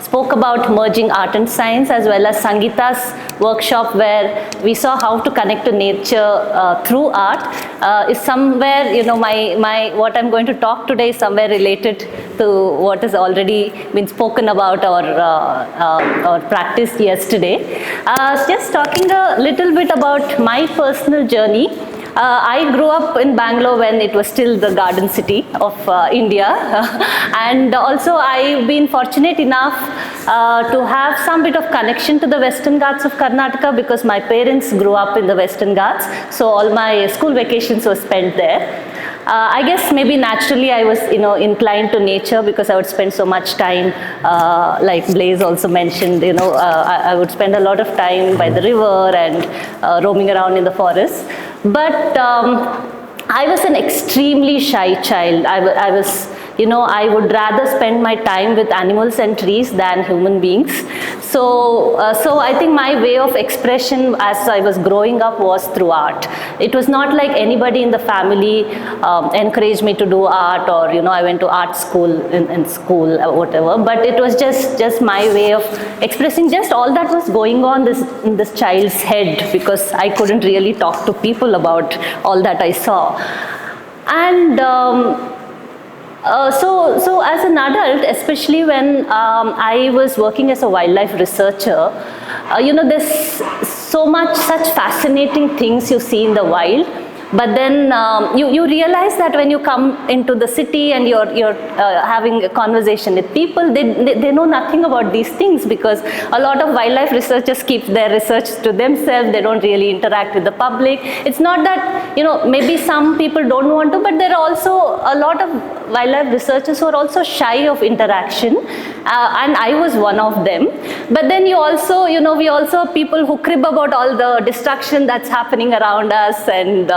spoke about merging art and science, as well as Sangeeta's workshop, where we saw how to connect to nature through art, is somewhere, you know, my what I'm going to talk today is somewhere related to what has already been spoken about or practiced yesterday. Just talking a little bit about my personal journey. I grew up in Bangalore when it was still the garden city of India, and also I've been fortunate enough to have some bit of connection to the Western Ghats of Karnataka, because my parents grew up in the Western Ghats, so all my school vacations were spent there. I guess maybe naturally I was, inclined to nature because I would spend so much time, like Blaze also mentioned, I would spend a lot of time by the river and roaming around in the forest. But I was an extremely shy child. I was, I would rather spend my time with animals and trees than human beings. So I think my way of expression as I was growing up was through art. It was not like anybody in the family encouraged me to do art, or I went to art school in school or whatever. But it was just my way of expressing just all that was going on in this child's head, because I couldn't really talk to people about all that I saw. And so as an adult, especially when I was working as a wildlife researcher, there's such fascinating things you see in the wild. But then you realize that when you come into the city and you're having a conversation with people, they know nothing about these things, because a lot of wildlife researchers keep their research to themselves. They don't really interact with the public. It's not that, maybe some people don't want to, but there are also a lot of wildlife researchers who are also shy of interaction, and I was one of them. But then you also, we also have people who crib about all the destruction that's happening around us, and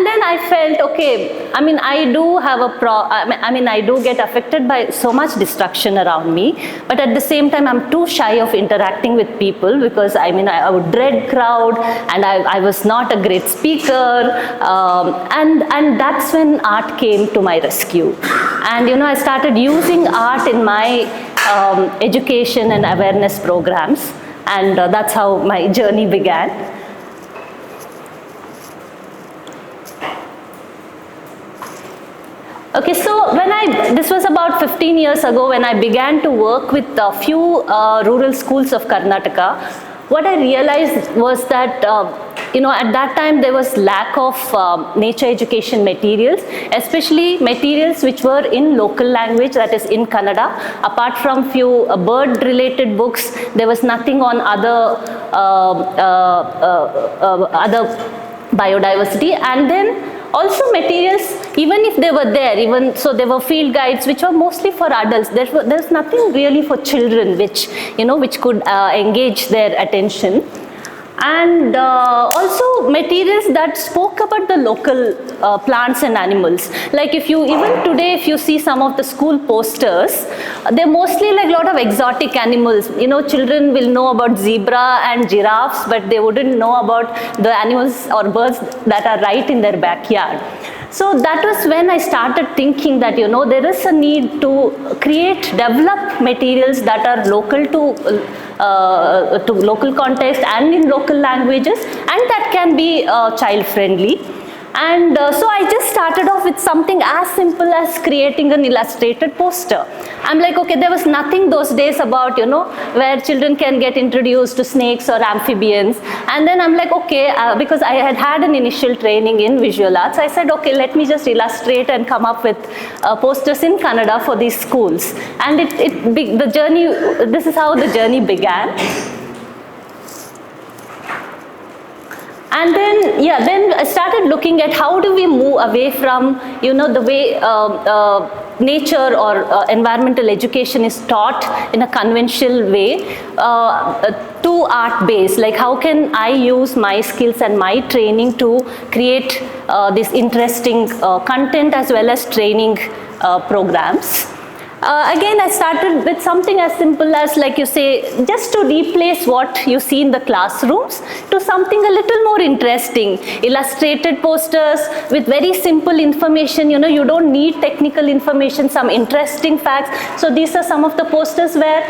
then I felt, okay, I mean, I do have I do get affected by so much destruction around me, but at the same time, I'm too shy of interacting with people, because I would dread crowd, and I was not a great speaker, and that's when art came to my rescue. And I started using art in my education and awareness programs, and that's how my journey began. Okay, so this was about 15 years ago when I began to work with a few rural schools of Karnataka. What I realized was that at that time there was lack of nature education materials, especially materials which were in local language, that is in Kannada. Apart from few bird related books, there was nothing on other biodiversity. And then also materials, even if they were there, so there were field guides which were mostly for adults. There's nothing really for children which could engage their attention. And also materials that spoke about the local plants and animals. Like even today, if you see some of the school posters, they're mostly like a lot of exotic animals. Children will know about zebra and giraffes, but they wouldn't know about the animals or birds that are right in their backyard. So that was when I started thinking that, there is a need to develop materials that are local to local context and in local languages, and that can be child friendly. And so I just started off with something as simple as creating an illustrated poster. I'm like, okay, there was nothing those days about, where children can get introduced to snakes or amphibians. And then I'm like, okay, because I had an initial training in visual arts, I said, okay, let me just illustrate and come up with posters in Kannada for these schools. And this is how the journey began. And then I started looking at how do we move away from, the way nature or environmental education is taught in a conventional way to art-based. Like how can I use my skills and my training to create this interesting content as well as training programs. Again, I started with something as simple as, like you say, just to replace what you see in the classrooms to something a little more interesting. Illustrated posters with very simple information, you don't need technical information, some interesting facts. So these are some of the posters where,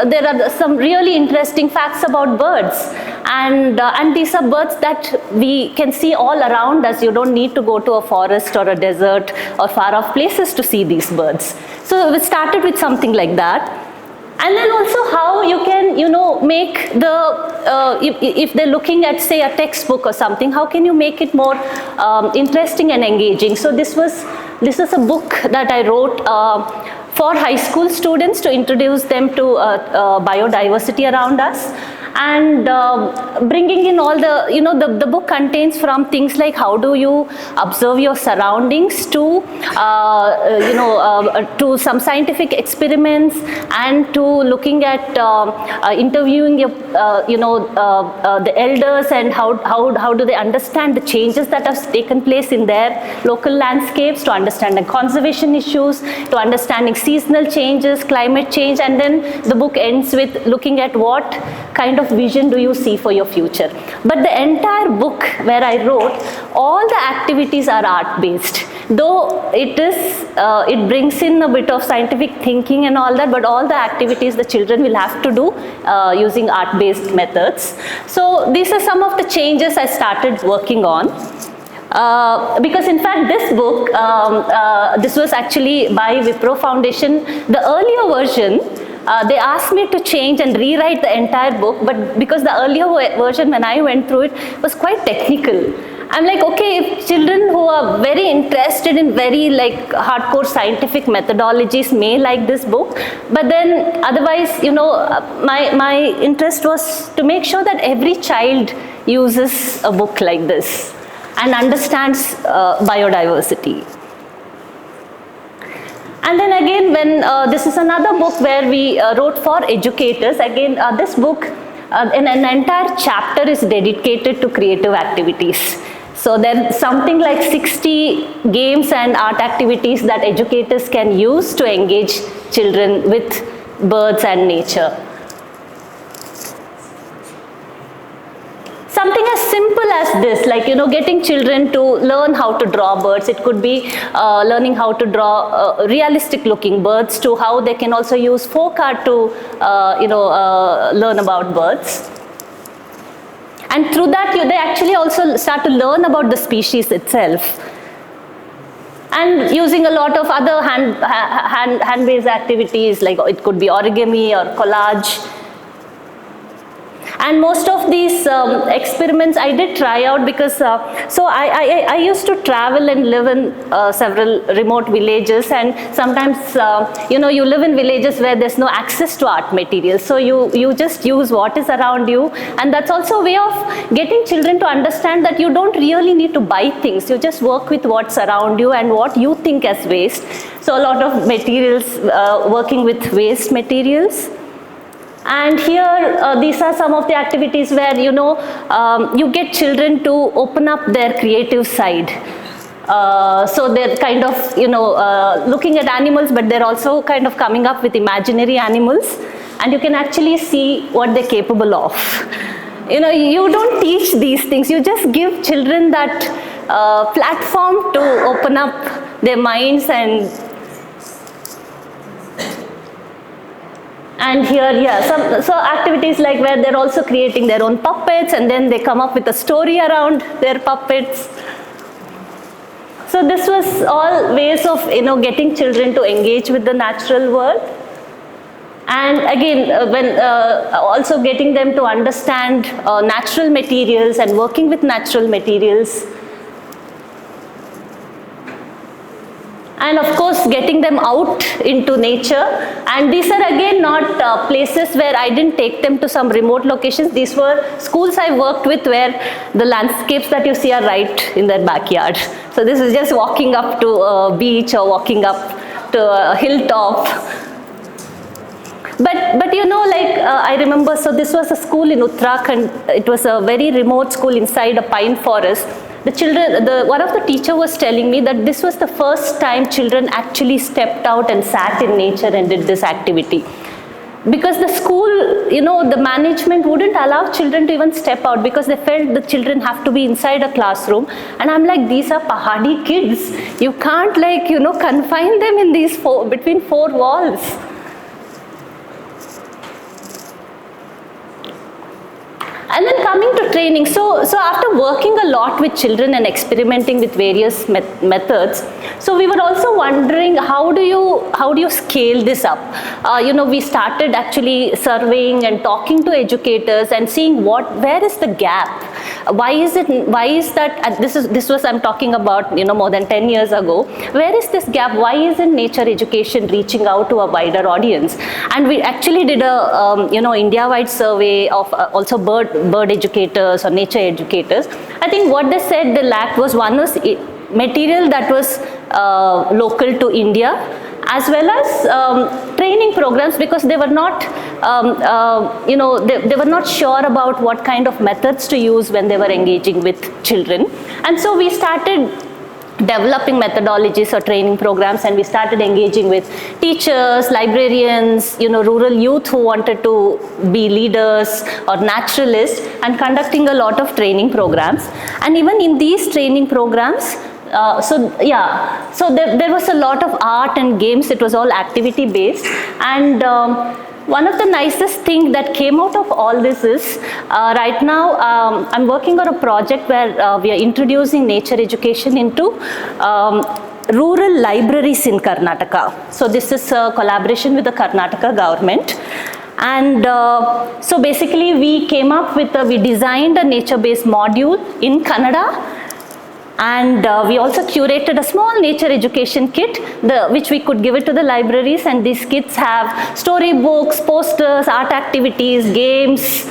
there are some really interesting facts about birds. And these are birds that we can see all around us. You don't need to go to a forest or a desert or far off places to see these birds. So we started with something like that. And then also how you can, make the, if they're looking at, say, a textbook or something, how can you make it more interesting and engaging? So this is a book that I wrote for high school students to introduce them to biodiversity around us. and bringing in all the, the book contains from things like how do you observe your surroundings to, to some scientific experiments, and to looking at interviewing your, the elders, and how do they understand the changes that have taken place in their local landscapes, to understanding conservation issues, to understanding seasonal changes, climate change, and then the book ends with looking at what kind of vision do you see for your future. But the entire book where I wrote, all the activities are art-based. Though it brings in a bit of scientific thinking and all that, but all the activities the children will have to do using art-based methods. So these are some of the changes I started working on. Because in fact this book, this was actually by Wipro Foundation. The earlier version, they asked me to change and rewrite the entire book, but because the earlier version when I went through it was quite technical. I'm like, okay, if children who are very interested in very like hardcore scientific methodologies may like this book, but then otherwise, my interest was to make sure that every child uses a book like this and understands biodiversity. And then again, when this is another book where we wrote for educators. Again, this book, an entire chapter is dedicated to creative activities. So there's something like 60 games and art activities that educators can use to engage children with birds and nature. Something as simple as this, like, getting children to learn how to draw birds. It could be learning how to draw realistic looking birds, to how they can also use folk art to, learn about birds. And through that, they actually also start to learn about the species itself. And using a lot of other hand-based activities, like it could be origami or collage. And most of these experiments I did try out because, so I used to travel and live in several remote villages, and sometimes, you live in villages where there's no access to art materials. So you just use what is around you, and that's also a way of getting children to understand that you don't really need to buy things. You just work with what's around you and what you think as waste. So a lot of materials, working with waste materials. And here, these are some of the activities where, you get children to open up their creative side. So they're kind of, looking at animals, but they're also kind of coming up with imaginary animals. And you can actually see what they're capable of. You don't teach these things. You just give children that platform to open up their minds. And here, so activities like where they're also creating their own puppets, and then they come up with a story around their puppets. So this was all ways of, getting children to engage with the natural world. And again, also getting them to understand natural materials and working with natural materials. And of course, getting them out into nature. And these are again not places where I didn't take them to some remote locations. These were schools I worked with where the landscapes that you see are right in their backyard. So this is just walking up to a beach or walking up to a hilltop. But I remember, so this was a school in Uttarakhand. It was a very remote school inside a pine forest. The children, one of the teacher was telling me that this was the first time children actually stepped out and sat in nature and did this activity. Because the school, the management wouldn't allow children to even step out because they felt the children have to be inside a classroom. And I'm like, these are Pahadi kids. You can't confine them in these between four walls. And then coming to training, so after working a lot with children and experimenting with various methods, so we were also wondering how do you scale this up? We started actually surveying and talking to educators and seeing where is the gap? Why is that, this was I'm talking about more than 10 years ago, where is this gap? Why isn't nature education reaching out to a wider audience? And we actually did a India-wide survey of also bird educators or nature educators. I think what they said the lack was, one was material that was local to India, as well as training programs, because they were not, they were not sure about what kind of methods to use when they were engaging with children. And so we started developing methodologies or training programs, and we started engaging with teachers, librarians, rural youth who wanted to be leaders or naturalists, and conducting a lot of training programs. And even in these training programs, so there was a lot of art and games. It was all activity based, and one of the nicest things that came out of all this is, right now I'm working on a project where we are introducing nature education into rural libraries in Karnataka. So this is a collaboration with the Karnataka government. And so basically we came up with, we designed a nature-based module in Kannada. And we also curated a small nature education kit, which we could give it to the libraries, and these kits have storybooks, posters, art activities, games.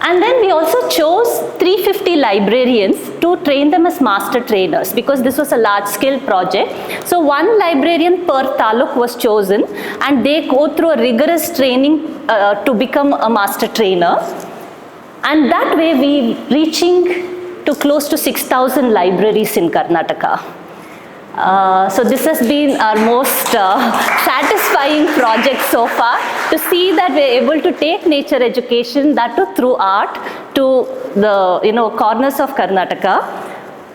And then we also chose 350 librarians to train them as master trainers, because this was a large-scale project. So one librarian per taluk was chosen, and they go through a rigorous training to become a master trainer. And that way we reaching to close to 6,000 libraries in Karnataka. So this has been our most satisfying project so far, to see that we're able to take nature education, that too through art, to the corners of Karnataka.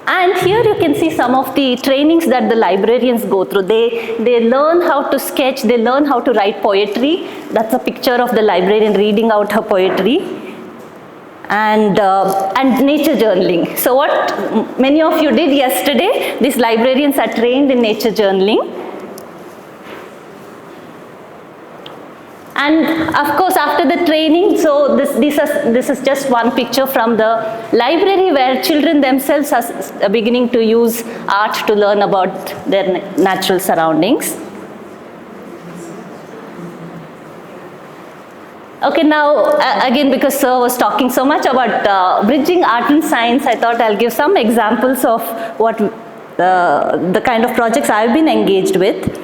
And here you can see some of the trainings that the librarians go through. They learn how to sketch, they learn how to write poetry. That's a picture of the librarian reading out her poetry. And nature journaling. So what many of you did yesterday, these librarians are trained in nature journaling. And of course, after the training, so this is just one picture from the library, where children themselves are beginning to use art to learn about their natural surroundings. Okay, now again, because Sir was talking so much about bridging art and science, I thought I'll give some examples of what the kind of projects I've been engaged with.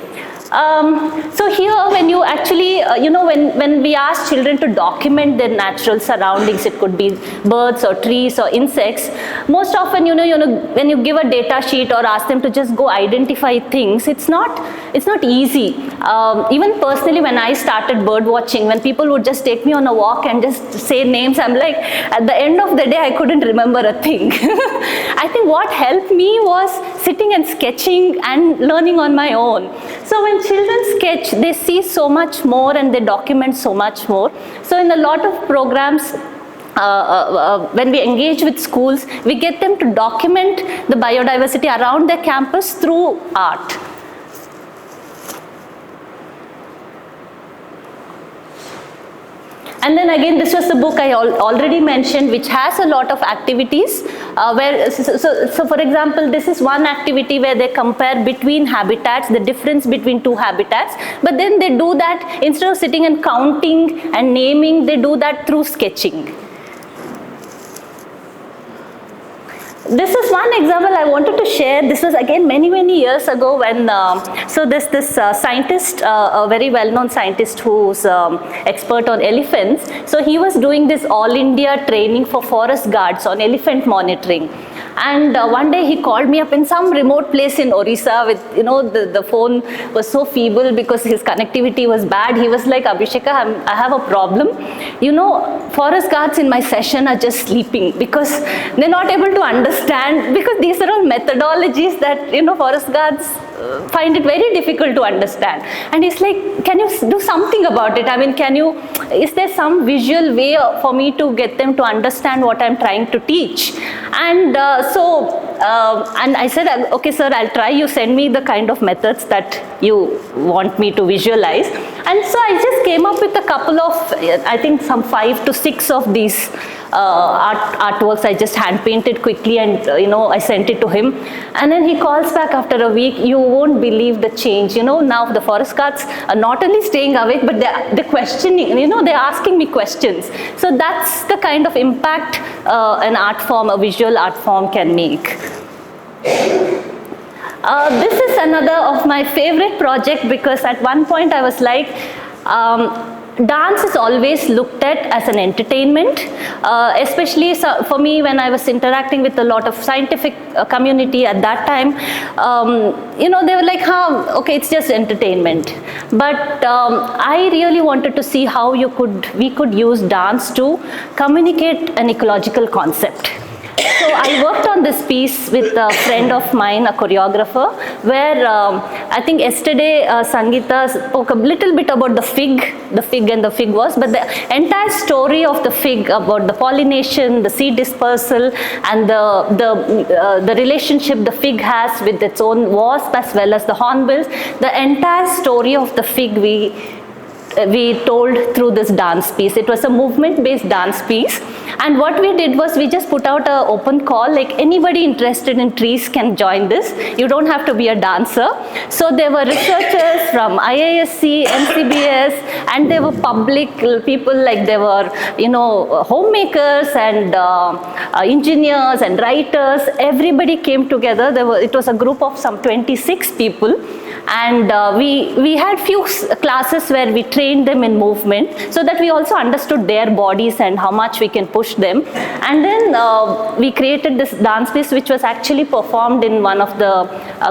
So here, when you actually, when we ask children to document their natural surroundings, it could be birds or trees or insects. Most often, when you give a data sheet or ask them to just go identify things, it's not easy. Even personally, when I started bird watching, when people would just take me on a walk and just say names, I'm like, at the end of the day, I couldn't remember a thing. I think what helped me was sitting and sketching and learning on my own. So when children sketch, they see so much more and they document so much more. So in a lot of programs, when we engage with schools, we get them to document the biodiversity around their campus through art. And then again, this was the book I already mentioned, which has a lot of activities so for example, this is one activity where they compare between habitats, the difference between two habitats, but then they do that instead of sitting and counting and naming, they do that through sketching. This is one example I wanted to share. This was again many years ago when, so this scientist, a very well-known scientist who's expert on elephants. So he was doing this all India training for forest guards on elephant monitoring. And one day he called me up in some remote place in Orissa with, the phone was so feeble because his connectivity was bad. He was like, Abhisheka, I have a problem. Forest guards in my session are just sleeping because they're not able to understand, because these are all methodologies that, forest guards find it very difficult to understand. And he's like, can you do something about it? I mean, is there some visual way for me to get them to understand what I'm trying to teach? And and I said, okay sir, I'll try. You send me the kind of methods that you want me to visualize. And so I just came up with a couple of, I think some 5 to 6 of these artworks. I just hand painted quickly, and I sent it to him. And then he calls back after a week, you won't believe the change. Now the forest guards are not only staying awake, but they're questioning, they're asking me questions. So that's the kind of impact an art form, a visual art form can make. This is another of my favorite project, because at one point I was like, dance is always looked at as an entertainment, especially for me when I was interacting with a lot of scientific community at that time. They were like, okay, it's just entertainment. But I really wanted to see how we could use dance to communicate an ecological concept. So I worked on this piece with a friend of mine, a choreographer, where I think yesterday Sangeeta spoke a little bit about the fig and the fig wasp, but the entire story of the fig, about the pollination, the seed dispersal, and the relationship the fig has with its own wasp as well as the hornbills, the entire story of the fig we told through this dance piece. It was a movement-based dance piece, and what we did was we just put out an open call, like anybody interested in trees can join this. You don't have to be a dancer. So there were researchers from IISc, MCBS, and there were public people, like there were homemakers and engineers and writers. Everybody came together. It was a group of some 26 people. And we had few classes where we trained them in movement, so that we also understood their bodies and how much we can push them. And then we created this dance piece, which was actually performed in one of the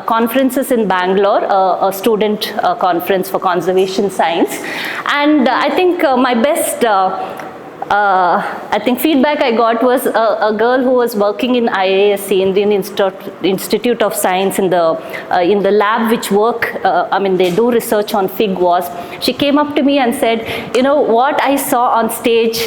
conferences in Bangalore, a student conference for conservation science. And I think my best feedback I got was a girl who was working in IISc, Indian Institute of Science, in the lab which they do research on fig wasp. She came up to me and said, what I saw on stage,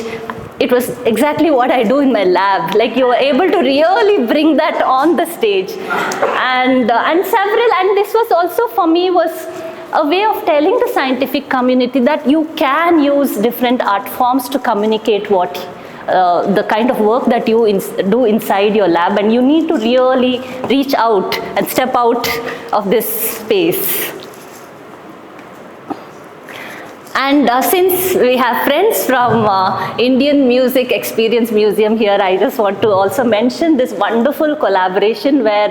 it was exactly what I do in my lab. Like, you were able to really bring that on the stage. And this was also for me was a way of telling the scientific community that you can use different art forms to communicate what the kind of work that you do inside your lab, and you need to really reach out and step out of this space. And since we have friends from Indian Music Experience Museum here, I just want to also mention this wonderful collaboration where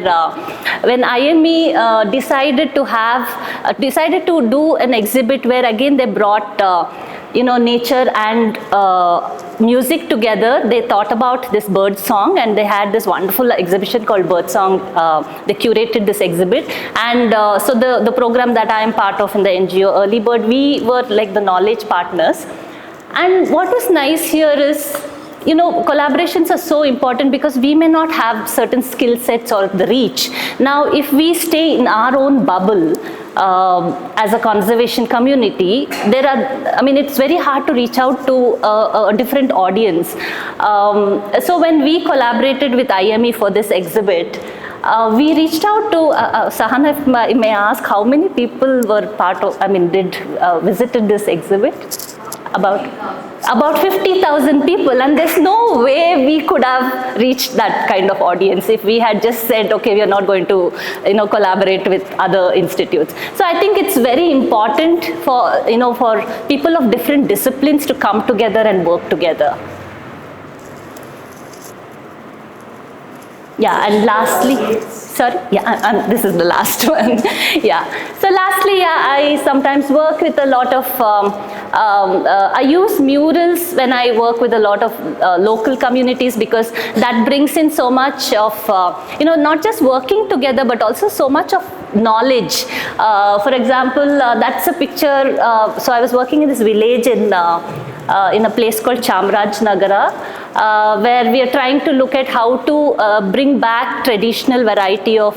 when IME decided to do an exhibit where again they brought nature and music together. They thought about this bird song, and they had this wonderful exhibition called Bird Song. They curated this exhibit, and so the program that I am part of in the NGO Early Bird, we were like the knowledge partners. And what was nice here is, collaborations are so important because we may not have certain skill sets or the reach. Now, if we stay in our own bubble, as a conservation community, it's very hard to reach out to a different audience. So when we collaborated with IME for this exhibit, we reached out to Sahana, if I may ask, how many people were visited this exhibit? About 50,000 people, and there's no way we could have reached that kind of audience if we had just said, okay, we are not going to collaborate with other institutes. So I think it's very important for people of different disciplines to come together and work together. Yeah, and lastly, this is the last one. Yeah. So lastly, I sometimes work with a lot of, I use murals when I work with a lot of local communities, because that brings in so much of, not just working together, but also so much of knowledge. For example, that's a picture, so I was working in this village in a place called Chamraj Nagara. where we are trying to look at how to bring back traditional variety of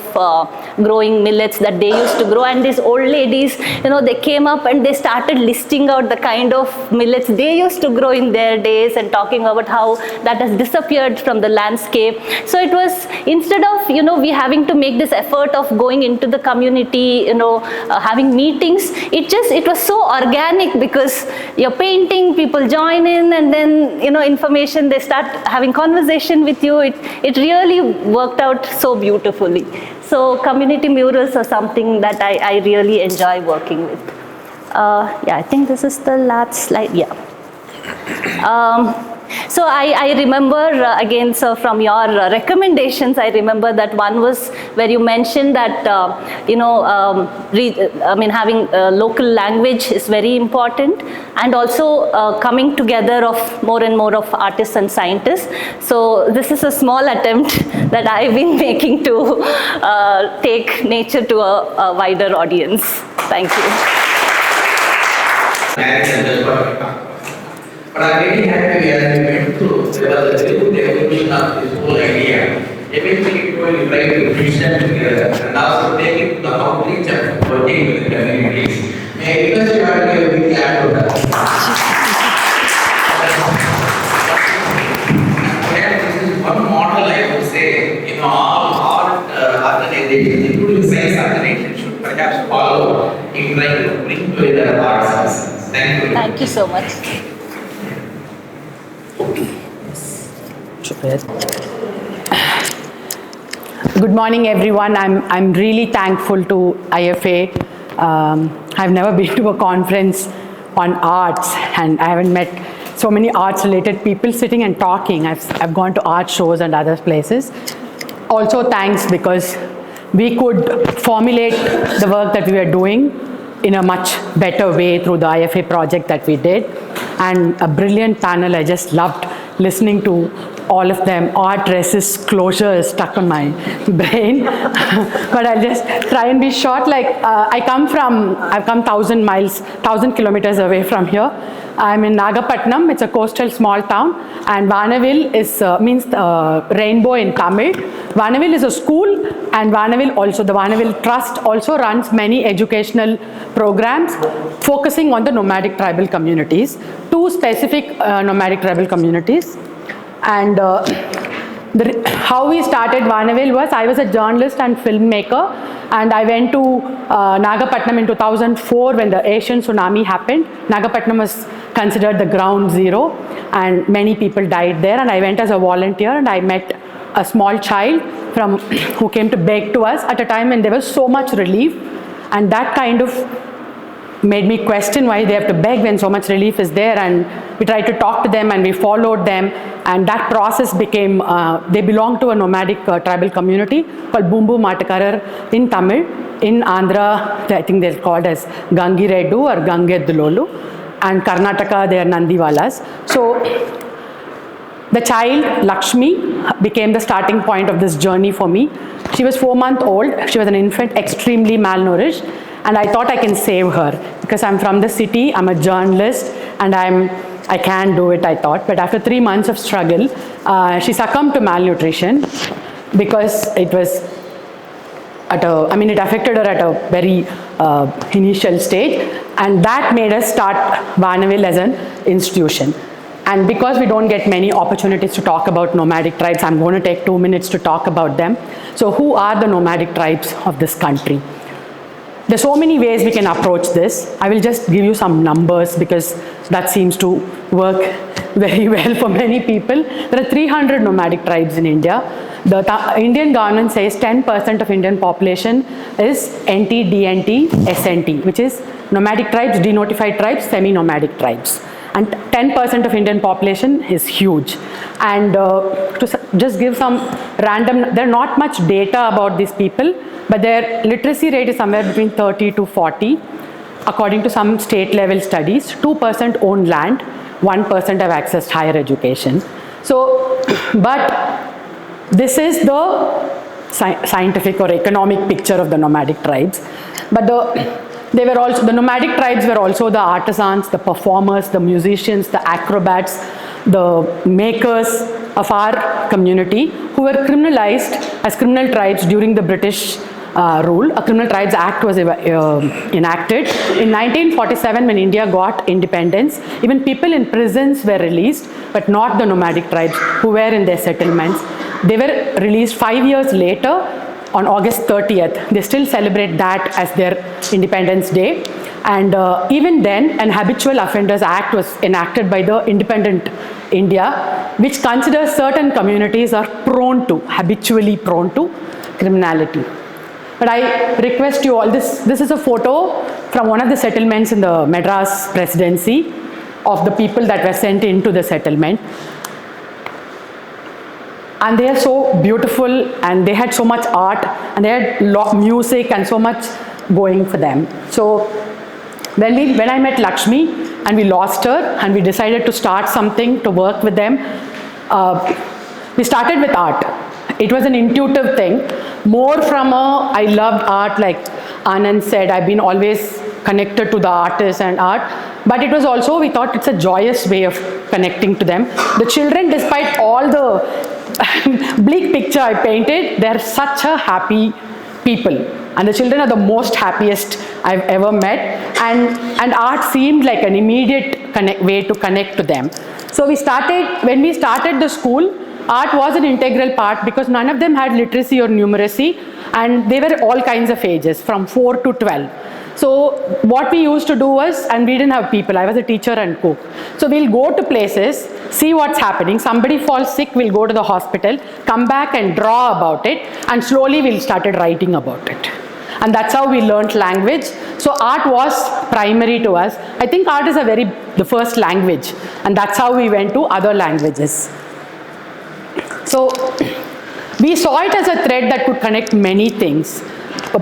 growing millets that they used to grow. And these old ladies, they came up and they started listing out the kind of millets they used to grow in their days and talking about how that has disappeared from the landscape. So it was, instead of, we having to make this effort of going into the community, having meetings, it was so organic, because you're painting, people join in, and then, information, they start having conversation with you. It really worked out so beautifully. So community murals are something that I really enjoy working with. Yeah, I think this is the last slide. Yeah. So I remember, again, so from your recommendations, I remember that one was where you mentioned that, having local language is very important, and also coming together of more and more of artists and scientists. So this is a small attempt that I've been making to take nature to a wider audience. Thank you. But I'm really happy as we went through, there was a very good evolution of this whole idea. Eventually, people will try to fuse them together and also take it to the outreach of working with the communities. May I request you all to be glad of that. This is one model I would say, all art organizations, including science organizations, should perhaps follow in trying to bring together art citizens. Thank you. Thank you so much. Good morning, everyone. I'm really thankful to IFA. I've never been to a conference on arts, and I haven't met so many arts-related people sitting and talking. I've gone to art shows and other places. Also, thanks, because we could formulate the work that we were doing in a much better way through the IFA project that we did. And a brilliant panel. I just loved listening to all of them. Art resists closure is stuck on my brain. But I'll just try and be short. I've come 1,000 miles, 1,000 kilometers away from here. I'm in Nagapattinam. It's a coastal small town. And Vanavil means rainbow in Tamil. Vanavil is a school, and Vanavil also, the Vanavil Trust also runs many educational programs focusing on the nomadic tribal communities, 2 specific nomadic tribal communities. And how we started Vanavil was, I was a journalist and filmmaker, and I went to Nagapattinam in 2004 when the Asian tsunami happened. Nagapattinam was considered the ground zero, and many people died there. And I went as a volunteer, and I met a small child who came to beg to us at a time when there was so much relief, and that kind of made me question why they have to beg when so much relief is there. And we tried to talk to them, and we followed them, and that process became, they belong to a nomadic tribal community called Bumbu Matakarar in Tamil. In Andhra, I think they're called as Gangireddu or Gangeddulolu, and Karnataka, they are Nandiwalas. So the child, Lakshmi, became the starting point of this journey for me. She was 4 months old. She was an infant, extremely malnourished. And I thought I can save her because I'm from the city, I'm a journalist, and I can do it, I thought. But after 3 months of struggle, she succumbed to malnutrition because it was it affected her at a very initial stage. And that made us start Vanavil as an institution. And because we don't get many opportunities to talk about nomadic tribes, I'm going to take 2 minutes to talk about them. So who are the nomadic tribes of this country? There's so many ways we can approach this. I will just give you some numbers because that seems to work very well for many people. There are 300 nomadic tribes in India. The Indian government says 10% of Indian population is NT, DNT, SNT, which is nomadic tribes, denotified tribes, semi-nomadic tribes. And 10% of Indian population is huge. And to just give some random, there are not much data about these people, but their literacy rate is somewhere between 30 to 40, according to some state level studies. 2% own land, 1% have accessed higher education. So, but this is the scientific or economic picture of the nomadic tribes. But the nomadic tribes were also the artisans, the performers, the musicians, the acrobats, the makers of our community who were criminalized as criminal tribes during the British rule. A Criminal Tribes Act was enacted. In 1947, when India got independence, even people in prisons were released, but not the nomadic tribes who were in their settlements. They were released 5 years later on August 30th. They still celebrate that as their Independence Day. And even then, an Habitual Offenders Act was enacted by the independent India, which considers certain communities are habitually prone to criminality. But I request you all, this is a photo from one of the settlements in the Madras presidency of the people that were sent into the settlement. And they are so beautiful, and they had so much art, and they had music and so much going for them. So when I met Lakshmi and we lost her and we decided to start something to work with them, we started with art. It was an intuitive thing, more from I loved art, like Anand said, I've been always connected to the artists and art, but it was also, we thought it's a joyous way of connecting to them. The children, despite all the bleak picture I painted, they're such a happy people, and the children are the most happiest I've ever met, and art seemed like an immediate way to connect to them. So when we started the school, art was an integral part because none of them had literacy or numeracy, and they were all kinds of ages from 4 to 12. So what we used to do was, and we didn't have people, I was a teacher and cook. So we'll go to places, see what's happening. Somebody falls sick, we'll go to the hospital, come back and draw about it, and slowly we'll started writing about it. And that's how we learned language. So art was primary to us. I think art is the first language, and that's how we went to other languages. So we saw it as a thread that could connect many things.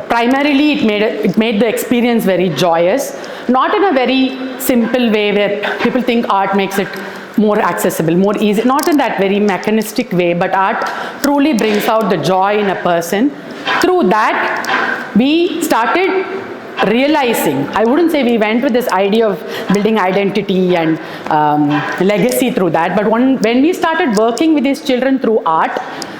Primarily, it made the experience very joyous, not in a very simple way where people think art makes it more accessible, more easy, not in that very mechanistic way, but art truly brings out the joy in a person. Through that, we started realizing, I wouldn't say we went with this idea of building identity and legacy through that, but when we started working with these children through art,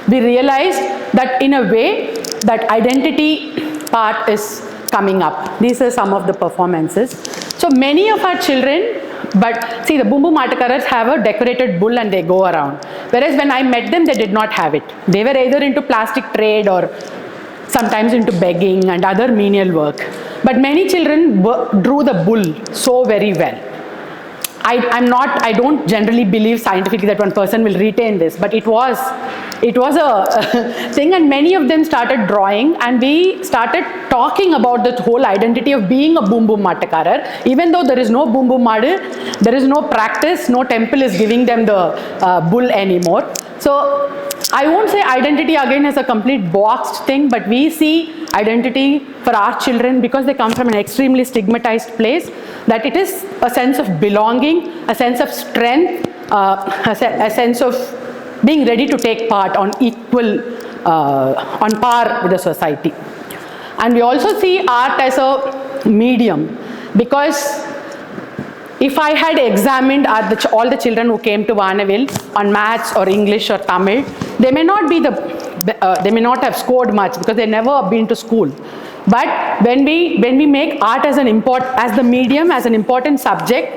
we realized that in a way, that identity part is coming up. These are some of the performances. So many of our children, but see, the Boom Boom Aatakarars have a decorated bull and they go around. Whereas when I met them, they did not have it. They were either into plastic trade or sometimes into begging and other menial work. But many children drew the bull so very well. I don't generally believe scientifically that one person will retain this, but it was a thing, and many of them started drawing, and we started talking about the whole identity of being a Boom Boom Aatakarar. Even though there is no Boom Boom Madu, there is no practice, no temple is giving them the bull anymore. So I won't say identity again as a complete boxed thing, but we see identity for our children, because they come from an extremely stigmatized place, that it is a sense of belonging, a sense of strength, a sense of being ready to take part on par with the society. And we also see art as a medium, because if I had examined all the children who came to Vanaville on maths or English or Tamil, they may not have scored much because they never been to school. But when we make art as the medium, as an important subject,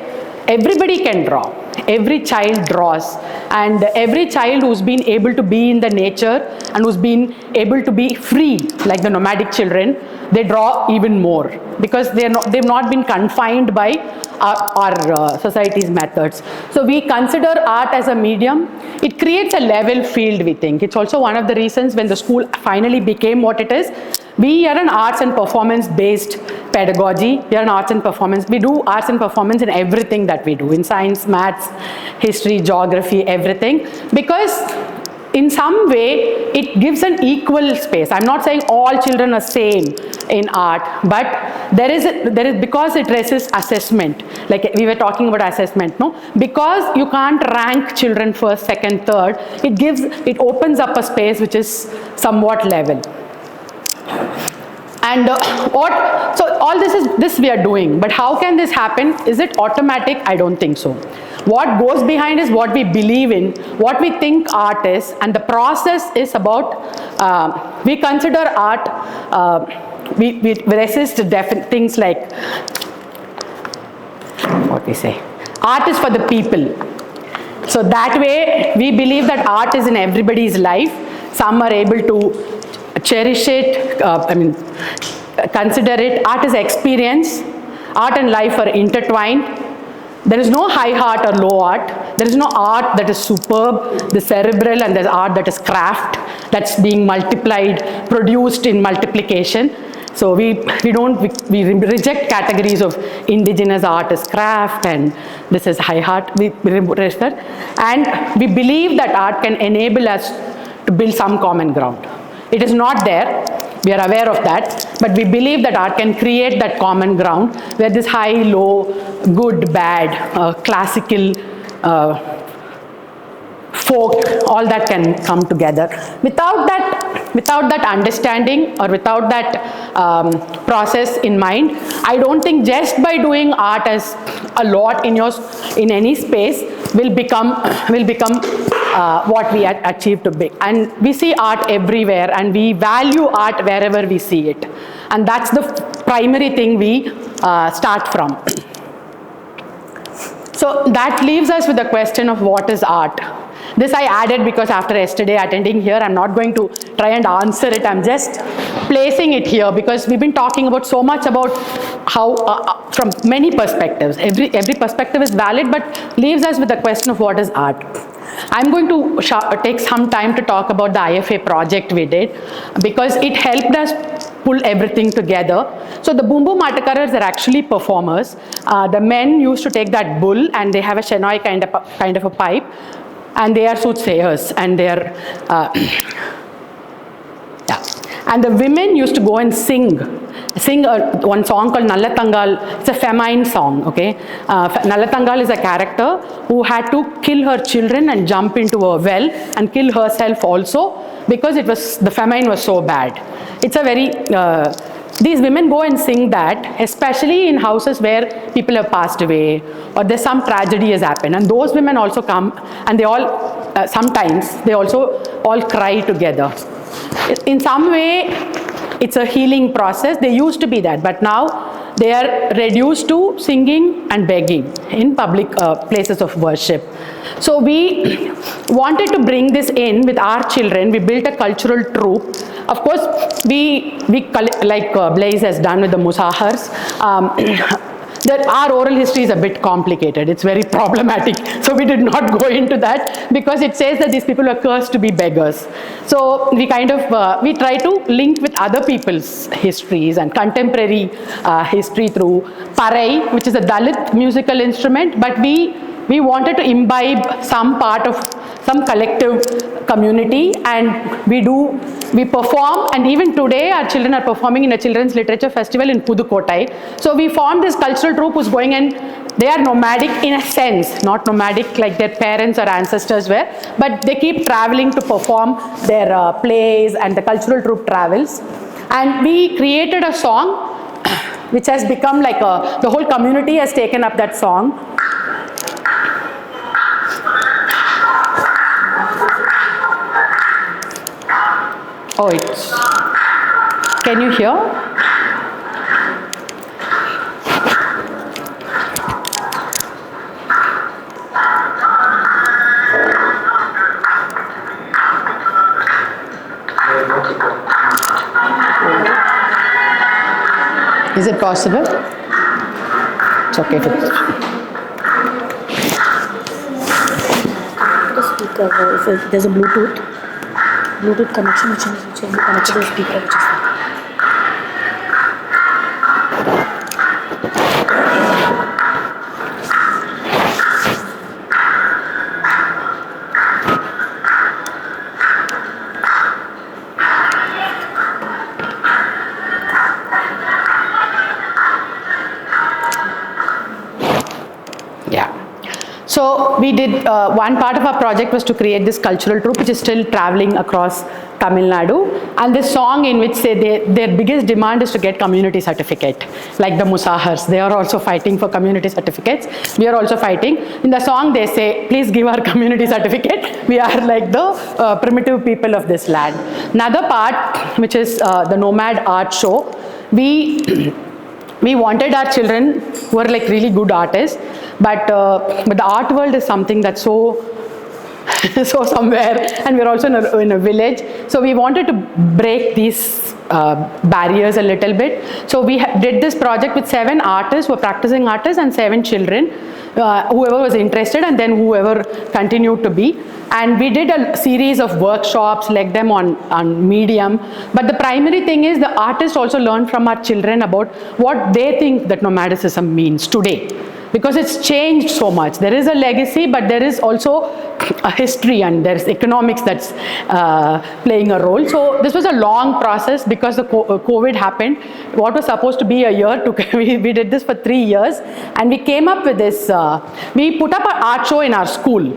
everybody can draw. Every child draws, and every child who's been able to be in the nature and who's been able to be free, like the nomadic children, they draw even more because they've not been confined by our society's methods. So we consider art as a medium. It creates a level field, we think. It's also one of the reasons when the school finally became what it is. We are an arts and performance based pedagogy. We are an arts and performance. We do arts and performance in everything that we do, in science, maths, history, geography, everything, because in some way it gives an equal space. I'm not saying all children are same in art, but there is because it resists assessment, like we were talking about assessment, no? Because you can't rank children first, second, third, it opens up a space which is somewhat level. And so all this we are doing, but how can this happen? Is it automatic? I don't think so. What goes behind is what we believe in, what we think art is, and the process is about, we consider art, we resist things like, what we say, art is for the people. So that way, we believe that art is in everybody's life. Some are able to cherish it, consider it. Art is experience. Art and life are intertwined. There is no high art or low art. There is no art that is superb, the cerebral, and there's art that is craft, that's being multiplied, produced in multiplication. So we reject categories of indigenous art as craft and this is high art. We reject that. And we believe that art can enable us to build some common ground. It is not there. We are aware of that, but we believe that art can create that common ground where this high, low, good, bad, classical, folk, all that can come together. Without that understanding or without that process in mind, I don't think just by doing art as a lot in any space will become what we achieve to be. And we see art everywhere, and we value art wherever we see it. And that's the primary thing we start from. So that leaves us with the question of what is art. This I added because after yesterday attending here, I'm not going to try and answer it. I'm just placing it here because we've been talking about so much about how, from many perspectives, every perspective is valid, but leaves us with the question of what is art. I'm going to take some time to talk about the IFA project we did because it helped us pull everything together. So the Boom Boom Atakaras are actually performers. The men used to take that bull and they have a shenoi kind of a pipe, and they are soothsayers, and they are, And the women used to go and sing one song called Nallatangal. It's a feminine song, okay? Nallatangal is a character who had to kill her children and jump into a well and kill herself also because the famine was so bad. It's a very, these women go and sing that, especially in houses where people have passed away or there's some tragedy has happened. And those women also come and they all, sometimes they also all cry together. In some way, it's a healing process. They used to be that, but now they are reduced to singing and begging in public places of worship. So we wanted to bring this in with our children. We built a cultural troupe. Of course, we like Blaise has done with the Musahars, our oral history is a bit complicated. It's very problematic. So we did not go into that because it says that these people were cursed to be beggars. So we kind of, we try to link with other people's histories and contemporary history through Parai, which is a Dalit musical instrument, but we wanted to imbibe some part of some collective community, and we perform, and even today our children are performing in a children's literature festival in Pudukkottai. So we formed this cultural troupe who's going, and they are nomadic in a sense, not nomadic like their parents or ancestors were, but they keep traveling to perform their plays, and the cultural troupe travels. And we created a song which has become like the whole community has taken up that song. Oh, can you hear? Is it possible? It's okay. The speaker, if there's a Bluetooth connection which can be connected to the speaker, which is we did, one part of our project was to create this cultural troupe which is still traveling across Tamil Nadu, and this song in which their biggest demand is to get community certificate, like the Musahars. They are also fighting for community certificates. We are also fighting. In the song they say, please give our community certificate. We are like the primitive people of this land. Another part, which is the Nomad art show, we wanted our children who are like really good artists, but the art world is something that's so somewhere, and we're also in a village, so we wanted to break these barriers a little bit. So we did this project with 7 artists who were practicing artists and 7 children, whoever was interested and then whoever continued to be. And we did a series of workshops, like them on Medium. But the primary thing is the artists also learned from our children about what they think that nomadicism means today. Because it's changed so much. There is a legacy, but there is also a history, and there's economics that's playing a role. So this was a long process because the COVID happened. What was supposed to be a year, we did this for 3 years, and we came up with this. We put up an art show in our school,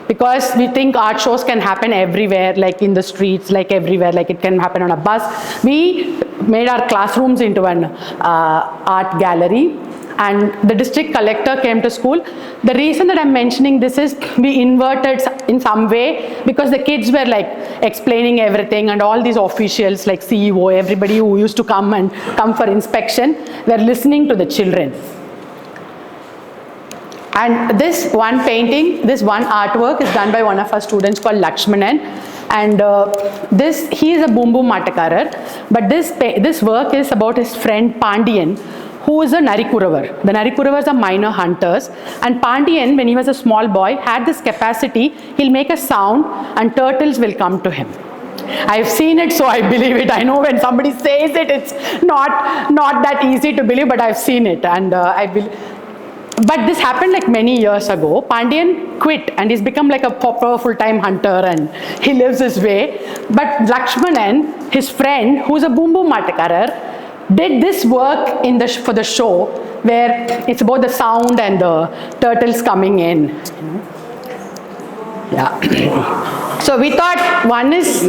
because we think art shows can happen everywhere, like in the streets, like everywhere, like it can happen on a bus. We made our classrooms into an art gallery, and the district collector came to school. The reason that I'm mentioning this is we inverted in some way, because the kids were like explaining everything, and all these officials like CEO, everybody who used to come for inspection, were listening to the children. And this one painting, this one artwork is done by one of our students called Lakshmanan. And he is a boom boom matakarar, but this work is about his friend Pandian, who is a Narikuravar. The Narikuravars are minor hunters, and Pandian, when he was a small boy, had this capacity. He'll make a sound and turtles will come to him. I've seen it, so I believe it. I know when somebody says it, it's not that easy to believe, but I've seen it, and but this happened like many years ago. Pandian quit and he's become like a proper full-time hunter, and he lives his way. But Lakshmanan, his friend, who's a boom boom matakarar, did this work for the show, where it's about the sound and the turtles coming in. Yeah. So we thought one is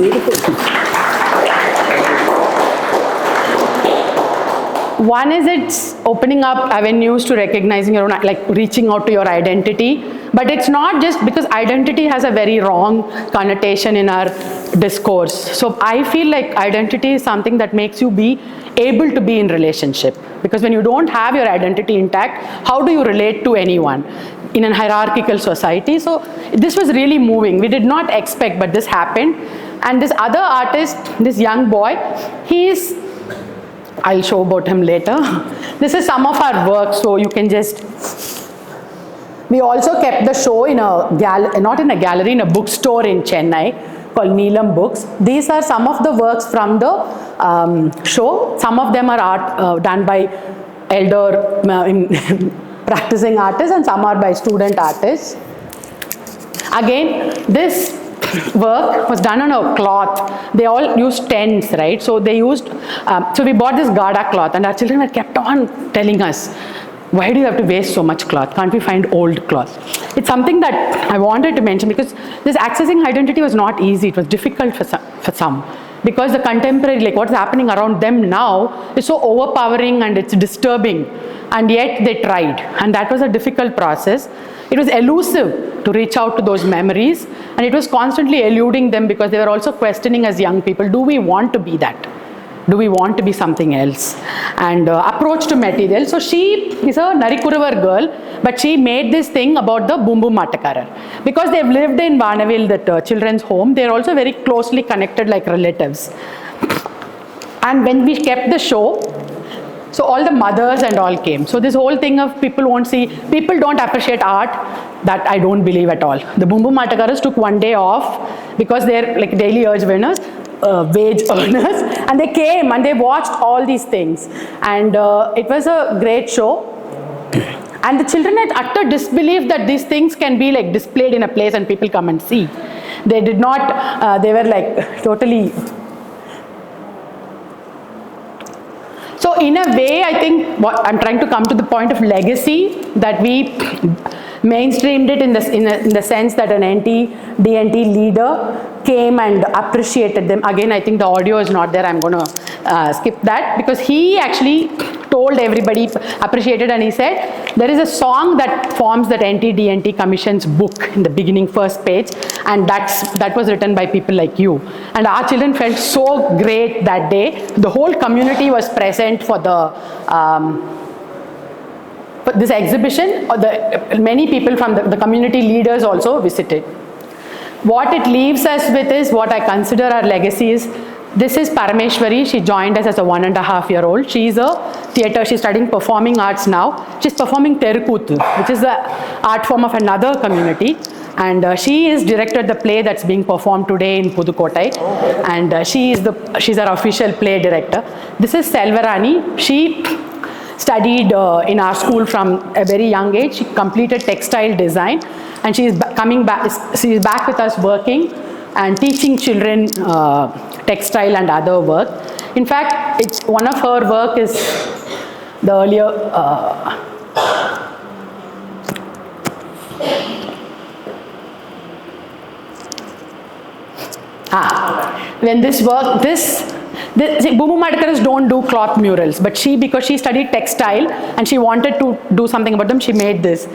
it's opening up avenues to recognizing your own, like reaching out to your identity. But it's not just because identity has a very wrong connotation in our discourse. So I feel like identity is something that makes you be able to be in relationship. Because when you don't have your identity intact, how do you relate to anyone in a hierarchical society? So this was really moving. We did not expect, but this happened. And this other artist, this young boy, I'll show about him later. This is some of our work, so you can just... We also kept the show in not in a gallery, in a bookstore in Chennai called Neelam Books. These are some of the works from the show. Some of them are art done by elder practicing artists, and some are by student artists. Again, this work was done on a cloth. They all used tents, right? So they used, so we bought this Gada cloth, and our children were kept on telling us, why do you have to waste so much cloth? Can't we find old cloth? It's something that I wanted to mention, because this accessing identity was not easy. It was difficult for some. Because the contemporary, like what's happening around them now is so overpowering and it's disturbing. And yet they tried. And that was a difficult process. It was elusive to reach out to those memories. And it was constantly eluding them, because they were also questioning as young people, do we want to be that? Do we want to be something else? And approach to material. So she is a Narikuravar girl, but she made this thing about the Boom Boom Matakarar. Because they've lived in Vanaville, that children's home, they're also very closely connected like relatives. And when we kept the show, so all the mothers and all came. So this whole thing of people don't appreciate art, that I don't believe at all. The Boom Boom Matakaras took one day off because they're like daily urge winners, wage earners, and they came and they watched all these things. And it was a great show. And the children had utter disbelief that these things can be like displayed in a place and people come and see. They did not, they were like totally... So in a way, I think what I'm trying to come to the point of legacy, that we mainstreamed it in the sense that an NT-DNT leader came and appreciated them. Again, I think the audio is not there. I'm going to skip that, because he actually told everybody, appreciated, and he said, there is a song that forms that NT-DNT Commission's book in the beginning, first page, and that was written by people like you. And our children felt so great that day. The whole community was present for this exhibition. Many people from the community leaders also visited. What it leaves us with is what I consider our legacy is. This is Parameshwari. She joined us as a 1.5-year-old. She's a theatre, she's studying performing arts now. She's performing Terukuthu, which is the art form of another community. And she is directed the play that's being performed today in Pudukottai. And she's our official play director. This is Selvarani. She studied in our school from a very young age. She completed textile design, and she's coming back. She's back with us working and teaching children textile and other work. In fact, one of her work is the earlier when this work, Bubu Madkaras don't do cloth murals, but because she studied textile and she wanted to do something about them, she made this.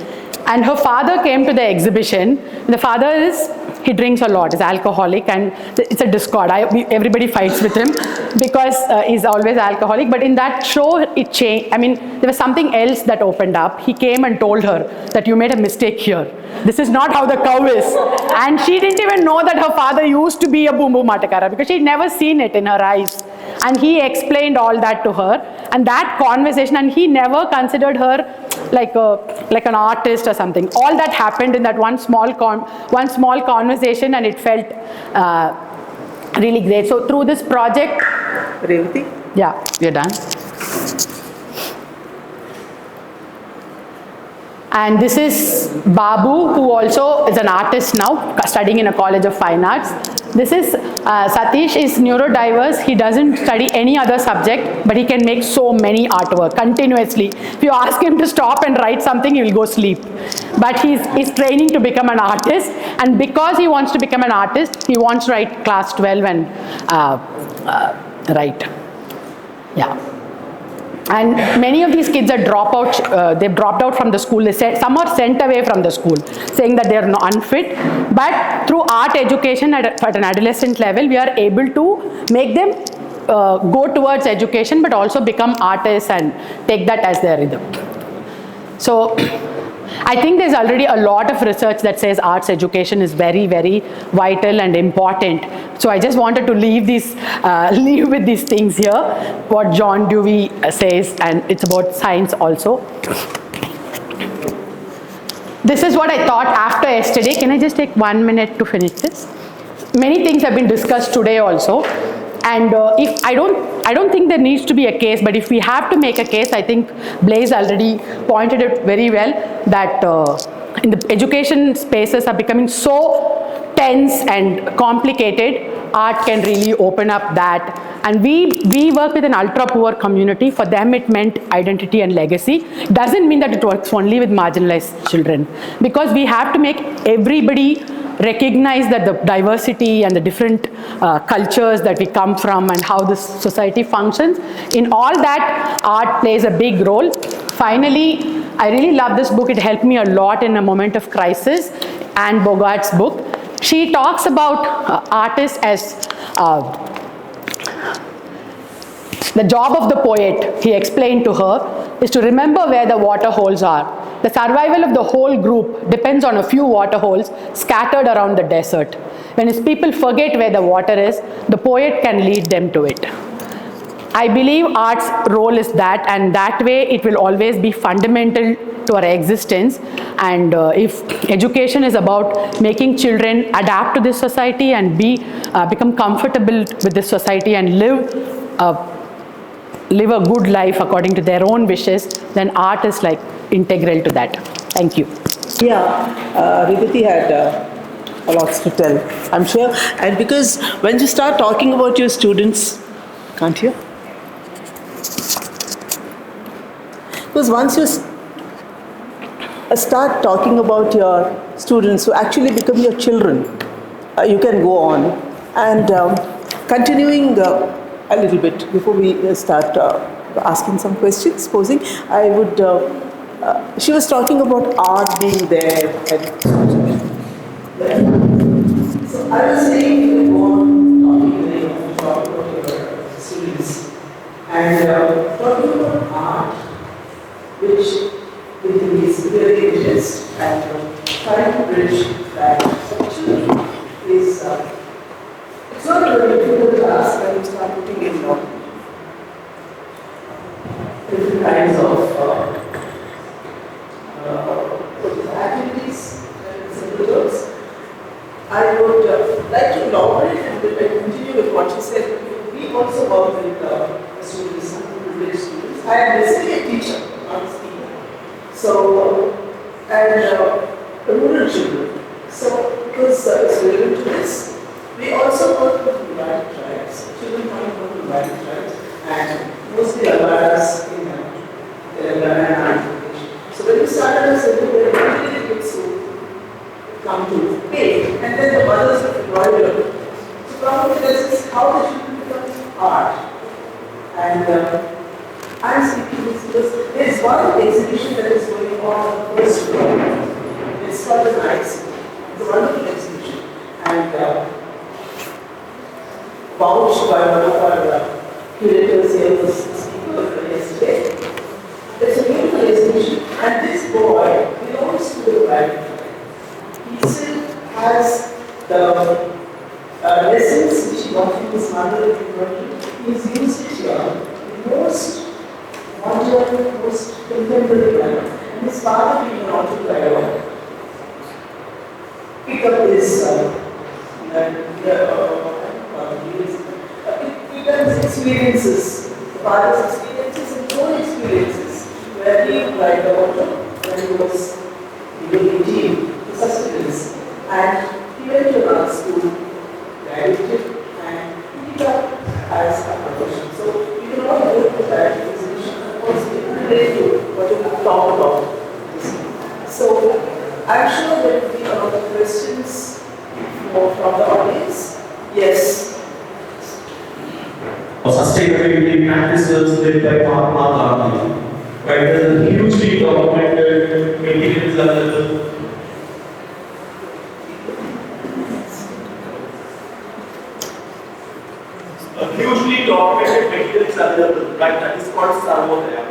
And her father came to the exhibition. The father he drinks a lot, is alcoholic, and it's a discord. Everybody fights with him because he's always alcoholic. But in that show, it changed. I mean, there was something else that opened up. He came and told her that you made a mistake here. This is not how the cow is. And she didn't even know that her father used to be a Bumbu Matakara, because she'd never seen it in her eyes. And he explained all that to her. And that conversation, and he never considered her like an artist or something. All that happened in that one small conversation, and it felt really great. So through this project, Revati? Yeah, we're done. And this is Babu, who also is an artist now, studying in a College of Fine Arts. This is Satish is neurodiverse. He doesn't study any other subject, but he can make so many artwork continuously. If you ask him to stop and write something, he will go sleep. But he's training to become an artist, and because he wants to become an artist, he wants to write class 12 and write. Yeah. And many of these kids are they've dropped out from the school. Some are sent away from the school, saying that they are unfit. But through art education at an adolescent level, we are able to make them go towards education, but also become artists and take that as their rhythm. So I think there's already a lot of research that says arts education is very, very vital and important. So I just wanted to leave with these things here, what John Dewey says, and it's about science also. This is what I thought after yesterday. Can I just take 1 minute to finish this? Many things have been discussed today also. And if I don't think there needs to be a case, but if we have to make a case, I think Blaise already pointed it very well, that in the education spaces are becoming so tense and complicated, art can really open up that. And we work with an ultra poor community. For them it meant identity and legacy. Doesn't mean that it works only with marginalized children, because we have to make everybody recognize that the diversity and the different cultures that we come from and how this society functions. In all that, art plays a big role. Finally, I really love this book. It helped me a lot in a moment of crisis. Anne Bogart's book. She talks about artists as the job of the poet, he explained to her, is to remember where the water holes are. The survival of the whole group depends on a few water holes scattered around the desert. When his people forget where the water is, the poet can lead them to it. I believe art's role is that, and that way it will always be fundamental to our existence. And if education is about making children adapt to this society and become comfortable with this society and live a good life according to their own wishes, then art is like integral to that. Thank you. Yeah, Revati had a lot to tell, I'm sure. And because when you start talking about your students, can't you? Because once start talking about your students who actually become your children, you can go on. And continuing a little bit before we start asking some questions, posing, I would, she was talking about art being there. So I was saying, you can go on talking about your students and talking about art, which is very interest and trying to bridge that children is, it's not a very difficult task when you start looking in different kinds of activities and simple works. I would like to elaborate and continue with what she said. We also work with students, privileged students. I am basically a teacher, not a speaker. So, and rural children. So, because it's relevant to this, we also work with nomadic tribes. Children coming from nomadic tribes, and mostly Alvaras in Telangana and Andhra Pradesh. So, when we started as a group, there were really kids who come to pay, and then the mothers of embroider. So, probably this is how the children become art. And I'm speaking this because there's one exhibition that is going on the first floor. It's called the Nights. It's a wonderful exhibition. And vouched by one of our curators here was speaker yesterday. It's a beautiful exhibition. And this boy belongs to the right. He still has the lessons which he got from his mother. He's used it here. Most modern, most contemporary manner. And his father being an entrepreneur, pick up his experiences, the father's experiences and own experiences, where he applied the water when he was 18 to sustenance. And he went to art school, graduated, and he picked up as a profession. So you can all go to that exhibition and also relate to what you have talked about. So I'm sure there will be a lot of questions from the audience. Yes. Sustainability practices led by Mahatma Gandhi, where there is a hugely documented materials available. Hugely documented materials available, right? That is called Sarvodaya.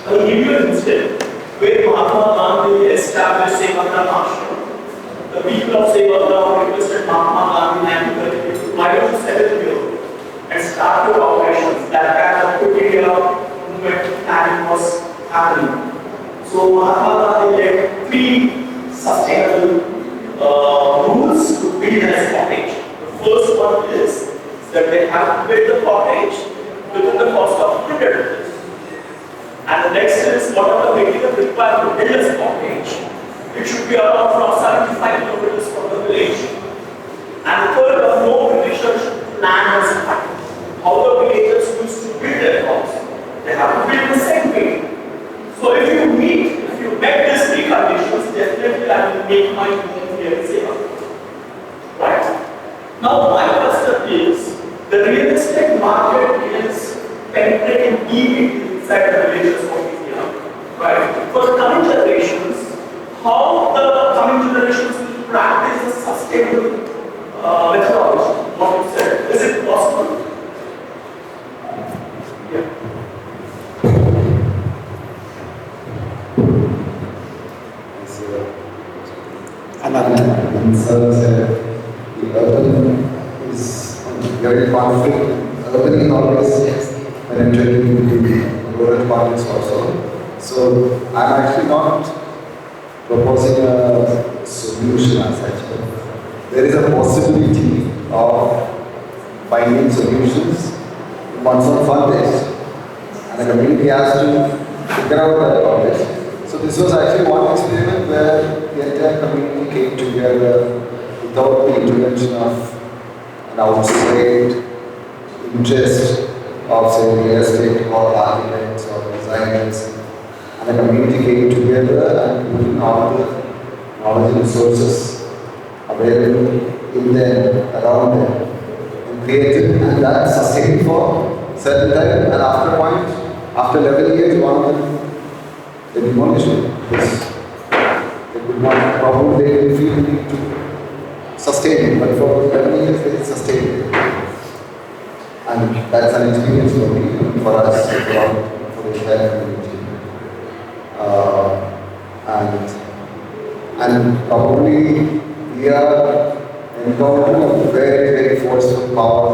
I will give you an instance where Mahatma Gandhi established Sevagram Ashram. The people of Sevagram requested Mahatma Gandhi and why don't you settle here and start your operations? That kind of quotidian movement planning was happening. So Mahatma Gandhi led 3 sustainable rules to build a cottage. The first one is that they have to build the cottage within the cost of 100 rupees. And the next is what are the materials required to build a cottage. It should be around from 75 kilometers from the village. And the third, no Britishers should plan or start. How the villagers used to build their house. They have to build the same way. So if you met these 3 conditions, definitely I will make my home here in Seva. Right? Now my question is, the real estate market is penetrating deep inside the villages of India. Right? For the coming generations, how the coming generations will practice a sustainable methodology? What you said, is it possible? Yeah. The urban is very conflict. Urban is always penetrating into rural markets also. So I'm actually not proposing a solution as such, but there is a possibility of finding solutions once on fund-based, and the community has to figure out that problem. So this was actually one experiment where the entire community came together without the intervention of an outside interest of, say, real estate or architects or designers, and the community came together and putting all the knowledge and resources available in them, around them, and created, and that sustained for certain time, and after a point, after 11 years, one of them, they demolished it, because they could not, probably they didn't feel the need to sustain it, but for 11 years they sustained it. And that's an experience for me, for us, for the entire community. And probably we are encountering a very, very forceful power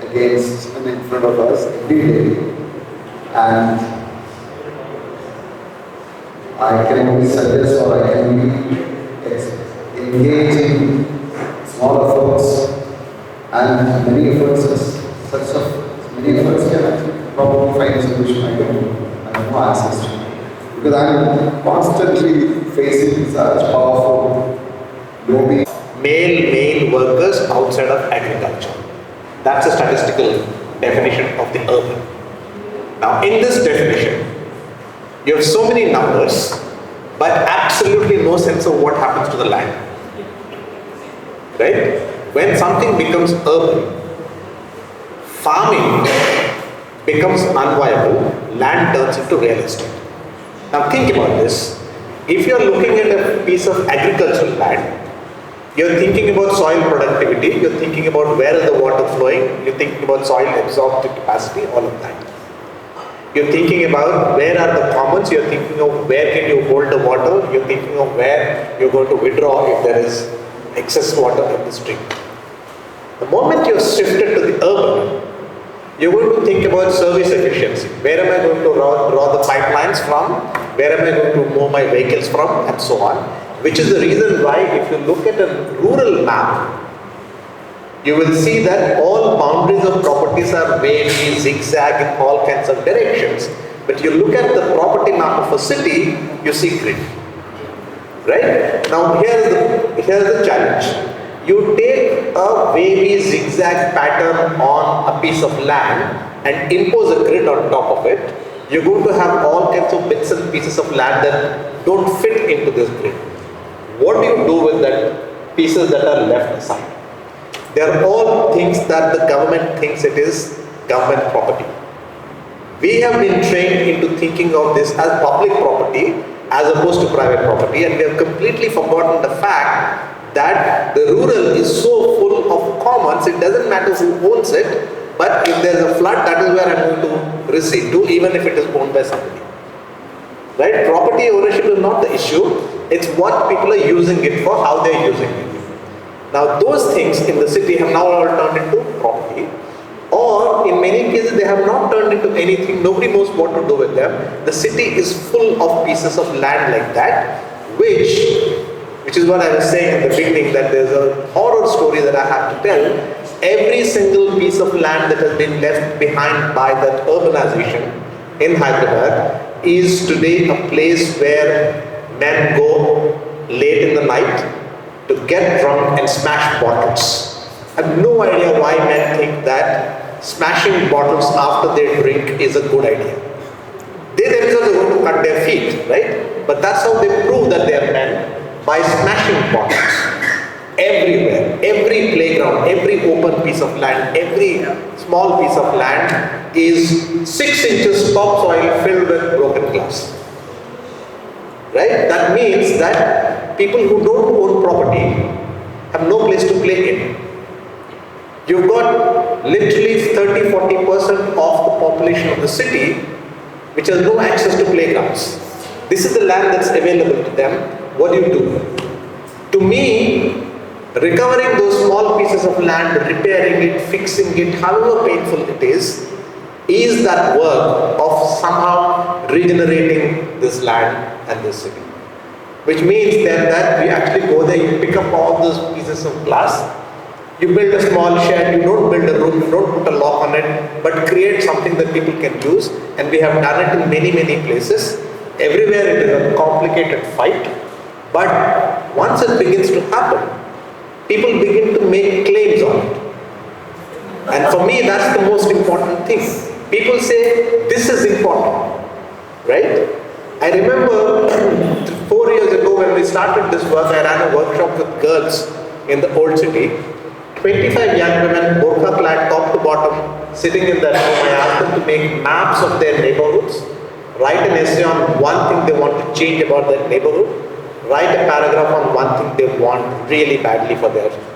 against and in front of us every day. And I can only suggest, or I can be engaged in small efforts and many efforts, many efforts can actually probably find a solution. I have no access to it. Because I'm constantly facing such powerful lobby. Male workers outside of agriculture. That's a statistical definition of the urban. Now, in this definition, you have so many numbers, but absolutely no sense of what happens to the land. Right? When something becomes urban, farming becomes unviable, land turns into real estate. Now think about this. If you are looking at a piece of agricultural land, you're thinking about soil productivity, you're thinking about where is the water flowing, you're thinking about soil absorptive capacity, all of that. You're thinking about where are the commons, you're thinking of where can you hold the water, you're thinking of where you're going to withdraw if there is excess water in the stream. The moment you're shifted to the urban, you're going to think about service efficiency. Where am I going to draw the pipelines from? Where am I going to move my vehicles from? And so on. Which is the reason why if you look at a rural map, you will see that all boundaries of properties are wavy, zigzag in all kinds of directions. But you look at the property map of a city, you see grid. Right? Now here's the challenge. You take a wavy zigzag pattern on a piece of land and impose a grid on top of it, you're going to have all kinds of bits and pieces of land that don't fit into this grid. What do you do with that pieces that are left aside? They are all things that the government thinks it is government property. We have been trained into thinking of this as public property as opposed to private property, and we have completely forgotten the fact that the rural is so full of commons, it doesn't matter who owns it, but if there is a flood, that is where I'm going to recede to, even if it is owned by somebody. Right? Property ownership is not the issue, it's what people are using it for, how they are using it. Now those things in the city have now all turned into property, or in many cases they have not turned into anything, nobody knows what to do with them. The city is full of pieces of land like that, which is what I was saying in the beginning, that there's a horror story that I have to tell. Every single piece of land that has been left behind by that urbanization in Hyderabad is today a place where men go late in the night to get drunk and smash bottles. I have no idea why men think that smashing bottles after they drink is a good idea. They themselves are going to cut their feet, right? But that's how they prove that they are men, by smashing bottles. Everywhere, every playground, every open piece of land, every small piece of land is 6 inches topsoil filled with broken glass. Right? That means that people who don't own property have no place to play in. You've got literally 30-40% of the population of the city which has no access to playgrounds. This is the land that's available to them. What do you do? To me, recovering those small pieces of land, repairing it, fixing it, however painful it is that work of somehow regenerating this land and this city. Which means then that we actually go there, you pick up all those pieces of glass, you build a small shed, you don't build a room, you don't put a lock on it, but create something that people can use, and we have done it in many, many places. Everywhere it is a complicated fight, but once it begins to happen, people begin to make claims on it. And for me, that's the most important thing. People say, this is important, right? I remember 4 years ago when we started this work, I ran a workshop with girls in the old city. 25 young women, burqa clad top to bottom, sitting in that room. I asked them to make maps of their neighborhoods, write an essay on one thing they want to change about that neighborhood, write a paragraph on one thing they want really badly for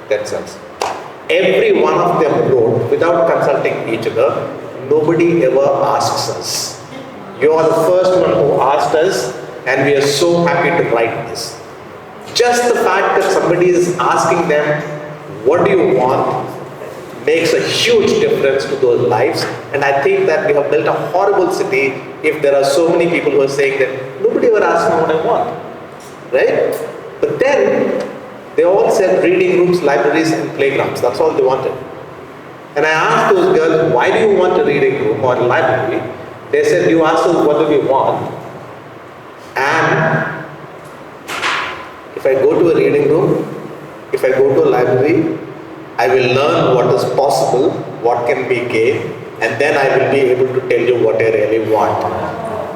themselves. Every one of them wrote without consulting each other. Nobody ever asks us. You are the first one who asked us, and we are so happy to write this. Just the fact that somebody is asking them, what do you want, makes a huge difference to those lives. And I think that we have built a horrible city if there are so many people who are saying that nobody ever asks me what I want, right? But then they all said reading rooms, libraries and playgrounds. That's all they wanted. And I asked those girls, why do you want a reading room or a library? They said, you asked us what do we want, and if I go to a reading room, if I go to a library, I will learn what is possible, what can be gained, and then I will be able to tell you what I really want.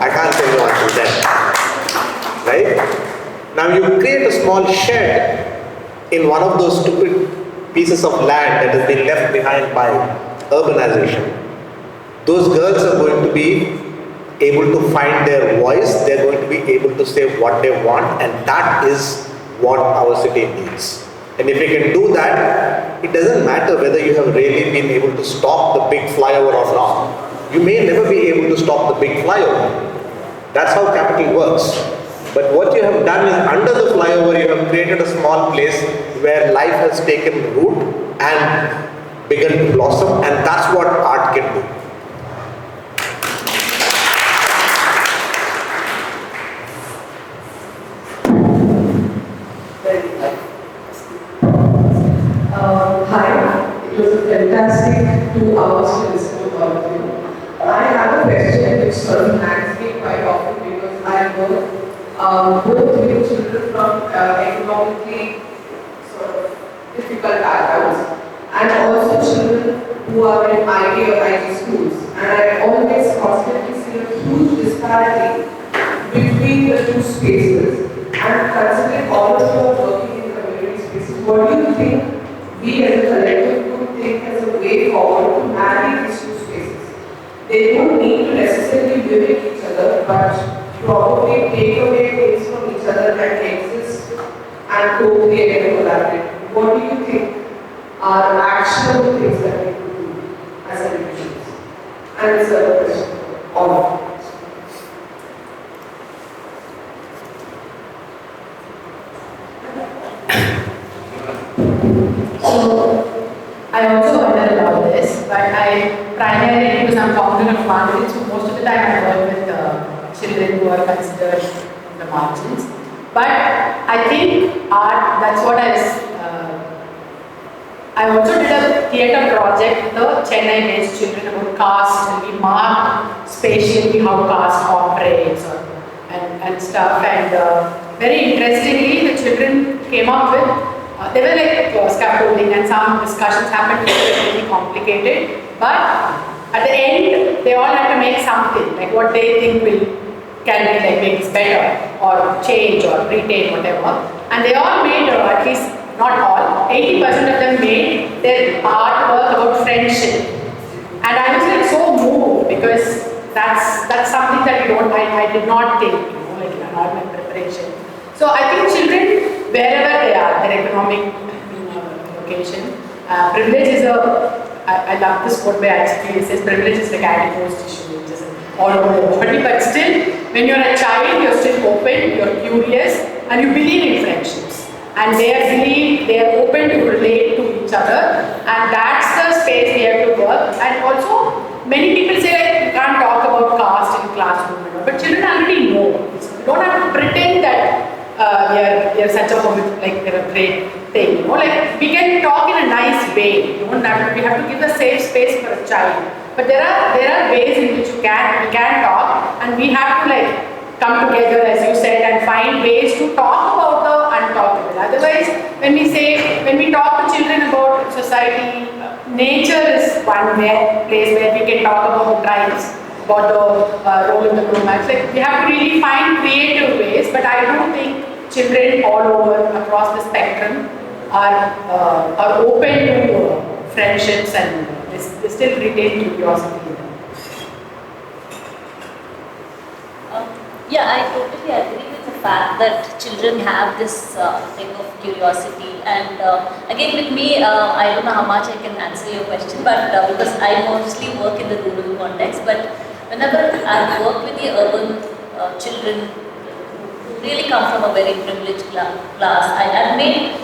I can't tell you until then, right? Now you create a small shed in one of those stupid pieces of land that has been left behind by urbanization. Those girls are going to be able to find their voice, they're going to be able to say what they want, and that is what our city needs. And if we can do that, it doesn't matter whether you have really been able to stop the big flyover or not. You may never be able to stop the big flyover. That's how capital works. But what you have done is under the flyover, you have created a small place where life has taken root and begun to blossom, and that's what art can do. Hi, it was a fantastic 2 hours to listen to all of you. I have a question which sort of hangs me quite often because I work both with children from economically sort of difficult backgrounds and also children who are in IT or IT schools. And I always constantly see a huge disparity between the two spaces. And considering all of you are working in community spaces, what do you think we as a collective could think as a way forward to marry these two spaces? They don't need to necessarily mimic each other, but probably take away things from each other and exist and co-create and collaborate. What do you think are actionable things that we could do as individuals? And it's a question for all of you. So, I also wonder about this, but I primarily, because I'm founder of marketing, so most of the time I work with children who are considered the margins. But I think art, that's what I also did a theatre project with the Chennai-based children about caste, and we marked spatially how caste operates and stuff. And very interestingly, the children came up with they were like scaffolding, and some discussions happened which were really complicated. But at the end, they all had to make something, like what they think can be like make this better, or change, or retain, whatever. And they all made, at least not all, 80% of them made their artwork about friendship. And I was like so moved because that's something that I did not think, like in my preparation. So I think children, wherever they are, their economic location, privilege is I love this quote by Einstein. It says privilege is like adipose tissue, which is all over the body, but still, when you're a child, you're still open, you're curious, and you believe in friendships. And they are open to relate to each other, and that's the space we have to work. And also, many people say like, you can't talk about caste in classroom, but children already know. You don't have to pretend that we are such a they're a great thing. Like we can talk in a nice way. We have to give a safe space for a child. But there are ways in which we can talk, and we have to like come together, as you said, and find ways to talk about the untalkable. Otherwise, when we talk to children about society, nature is one place where we can talk about tribes. about the role of the bromance. Like we have to really find creative ways, but I do think children all over across the spectrum are open to friendships and they still retain curiosity. Yeah, I totally agree with the fact that children have this type of curiosity. And again, with me, I don't know how much I can answer your question, but because I mostly work in the rural context, but whenever I work with the urban children who really come from a very privileged class, I've made,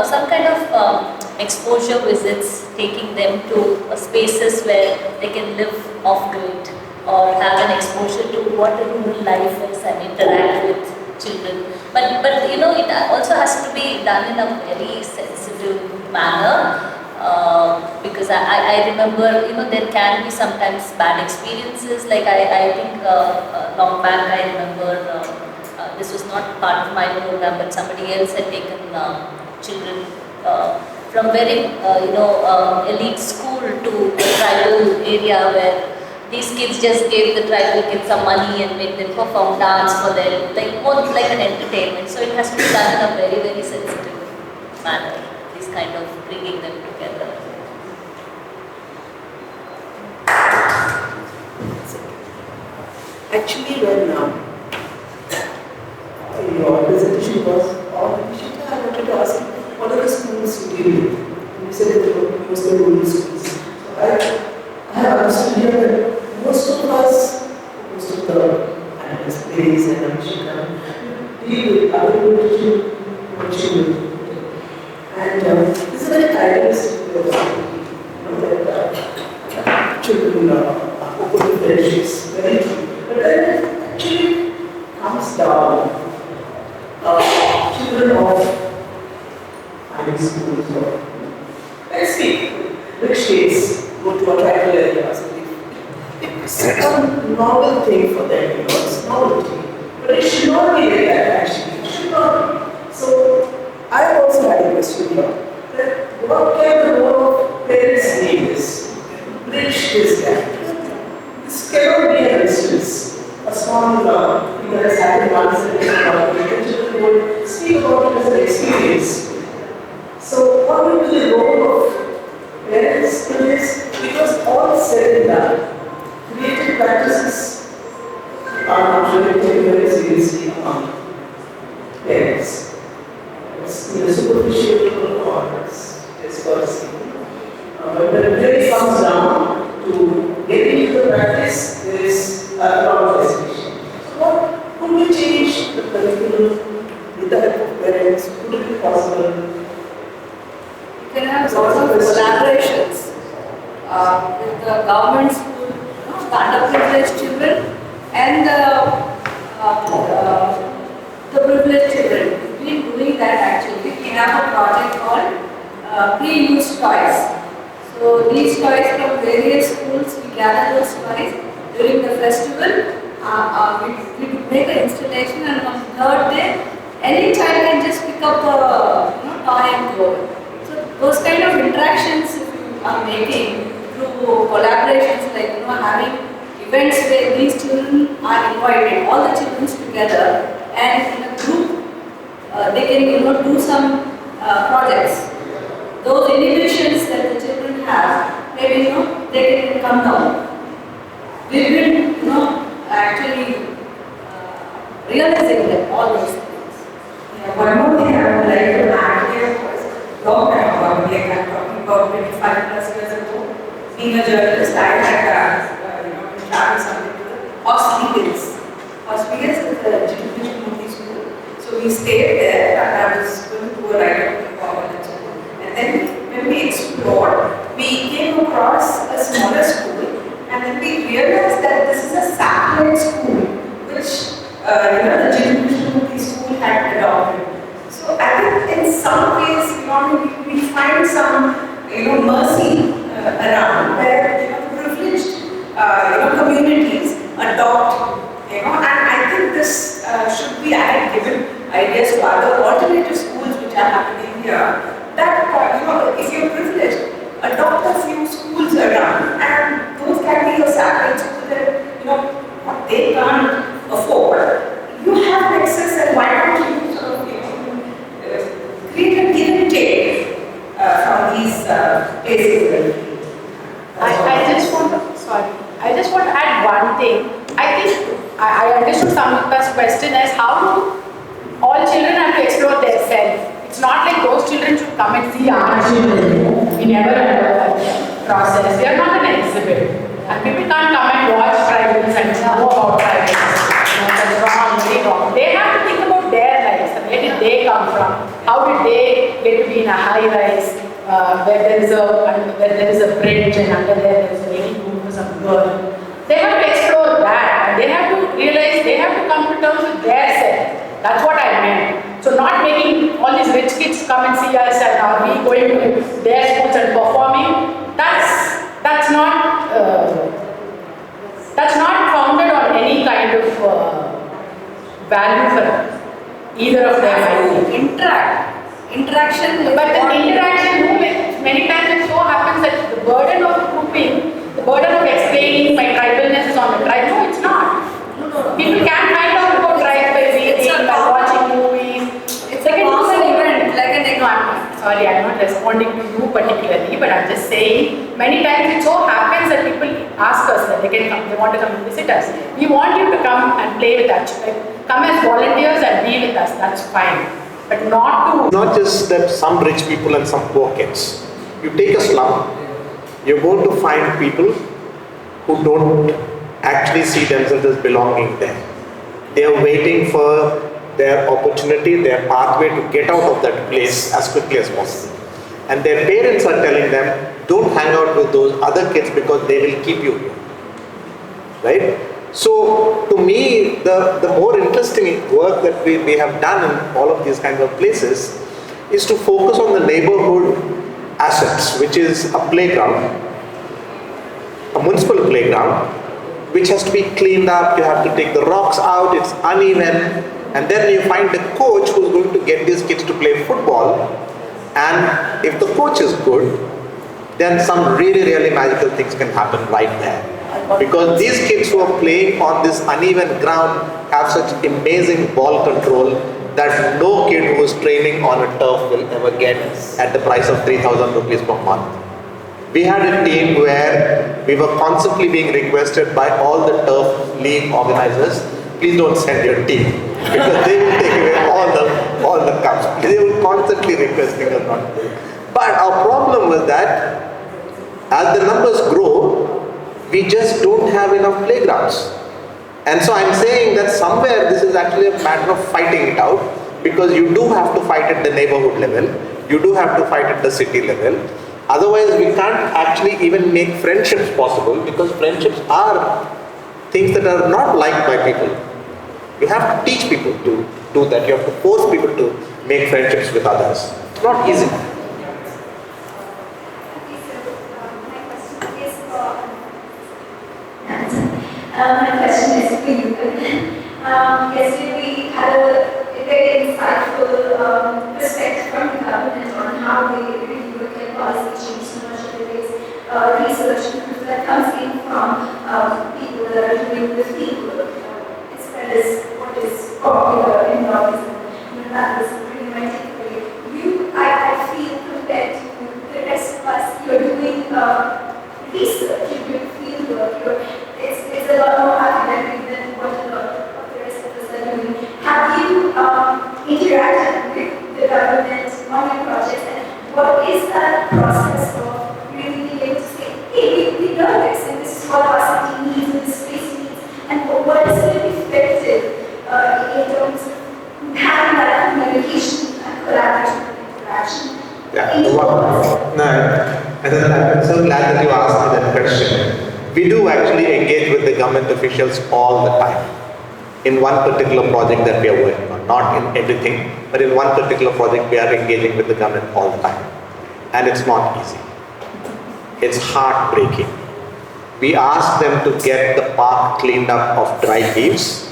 some kind of exposure visits, taking them to spaces where they can live off-grid or have an exposure to what a rural life is and interact with children. But it also has to be done in a very sensitive manner because I remember, there can be sometimes bad experiences. Like I think long back I remember this was not part of my program, but somebody else had taken children from very elite school to a tribal area where these kids just gave the tribal kids some money and made them perform dance for them, more like an entertainment. So it has to be done in a very, very sensitive manner, this kind of bringing them together. Actually, when your presentation was on, I wanted to ask you, what are the schools you deal with? You said that you were most of the rural schools. So I have understood here that most of the analysts, ladies and gentlemen, deal with other children. And this is a very idealistic way of saying, that children are open to friendships, very true. But then it actually comes down, children of high schools, let's see, rich kids go to a tribal area. It's a novel thing for them, it's novelty. But it should not be like that actually. It should not be. So I also had a question here. That what can the role of parents be this? Bridge this gap. This cannot be an instance. A small thing that has happened once and the children would speak about it as an experience. So what will be the role of parents in this? Because all said and done, creative practices are not really taken very seriously among parents. It's in the superficial or it's first. But when it really comes down to getting into the practice, there is a lot of hesitation. So what could we change the curriculum with the help of parents? Could it be possible? You can have lots of collaborations with the government school, the underprivileged children and the privileged children. We've been doing that actually. We have a project called pre-used toys. So these toys from various schools, we gather those toys during the festival. We make an installation, and on the third day, any child can just pick up a toy and go. So those kind of interactions we are making through collaborations, like having events where these children are invited, all the children together, and in a group they can do some projects. Those inhibitions that the children have, maybe they can come down. We've been actually realizing that all those things. Yeah, one more thing I would like to add here was long time ago, like I'm talking about 25 plus years ago, being a journalist, I had to travel something to the Hospitals. Hospitals is the Jewish movie school. So we stayed there, and I was going to go right up to college. And then when we explored, we came across a smaller school, and then we realized that this is a satellite school, which the Jewish school had adopted. So I think in some ways, we find some mercy around where the privileged communities adopt, and I think this should be given ideas to other alternative schools which are happening here. That if you're privileged, adopt a few schools around, and those can be your satellite schools. places. I just want to add one thing. I think I understood Samyukta's question as how do all children have to explore their self. It's not like those children should come and see our children. We never undergo that process. They are not an exhibit. And people can't come and watch tribals and know about tribals. That's wrong, very wrong. They have to think about their lives. Where did they come from? How did they get to be in a high rise where there is a bridge and under there is a lady room for some girl? They have to explore that and they have to realize they have to come to terms with their self. That's what I meant. So not making all these rich kids come and see us and are we going to their schools and performing. That's not founded on any kind of value for us. Either of them. Interaction. But the interaction, many times it so happens that the burden of grouping, the burden of explaining my tribalness is on the tribe. No, it's not. People can find out about tribes by reading, by watching movies. It's a common event, like an Sorry, I'm not responding to you particularly, but I'm just saying many times it so happens that people ask us that they can come, they want to come and visit us. We want you to come and play with us. Like, come as volunteers and be with us, that's fine. But not to... Not just that some rich people and some poor kids. You take a slum, you're going to find people who don't actually see themselves as belonging there. They are waiting for their opportunity, their pathway to get out of that place as quickly as possible. And their parents are telling them, don't hang out with those other kids because they will keep you here. Right? So, to me, the more interesting work that we have done in all of these kinds of places is to focus on the neighborhood assets, which is a playground, a municipal playground, which has to be cleaned up. You have to take the rocks out, it's uneven, and then you find the coach who's going to get these kids to play football, and if the coach is good, then some really magical things can happen right there. Because these kids who are playing on this uneven ground have such amazing ball control that no kid who is training on a turf will ever get at the price of 3,000 rupees per month. We had a team where we were constantly being requested by all the turf league organizers, please don't send your team because they will take away all the cups. They were constantly requesting us not to do it. But our problem was that as the numbers grow, we just don't have enough playgrounds. And so I'm saying that somewhere this is actually a matter of fighting it out, because you do have to fight at the neighborhood level, you do have to fight at the city level. Otherwise we can't actually even make friendships possible, because friendships are things that are not liked by people. You have to teach people to do that. You have to force people to make friendships with others. It's not easy. My question is for you. Yesterday we had a very insightful perspective from the government on how they really look at policy change to nurture the research that comes in from people that are doing with people, as well as what is popular in laws and that is pretty much it. I feel compared to the rest of us, you're doing research, you're doing field work, it's a lot more academic than what a lot of the rest of us are doing. Have you interacted with the government on your projects, and what is that process of really being able to say, hey, we know this, and this is what our city needs, and this space needs, and what is going to be effective in terms of having that communication and collaboration and interaction? I'm so glad that you asked me that question. We do actually engage with the government officials all the time in one particular project that we are working on. Not in everything, but in one particular project we are engaging with the government all the time. And it's not easy. It's heartbreaking. We ask them to get the park cleaned up of dry leaves,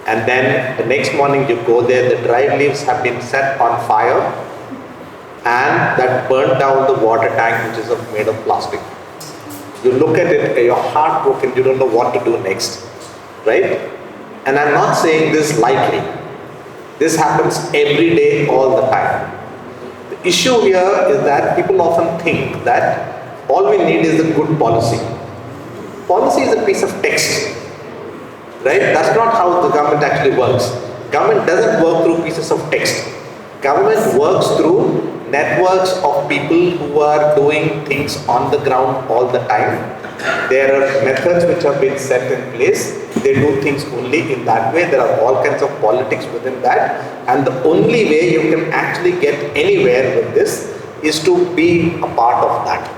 and then the next morning you go there, the dry leaves have been set on fire and that burnt down the water tank, which is made of plastic. You look at it, you're heartbroken, you don't know what to do next, right? And I'm not saying this lightly. This happens every day, all the time. issue here is that people often think that all we need is a good policy. Policy is a piece of text, right? That's not how the government actually works. Government doesn't work through pieces of text. Government works through networks of people who are doing things on the ground all the time. There are methods which have been set in place. They do things only in that way. There are all kinds of politics within that. And the only way you can actually get anywhere with this is to be a part of that.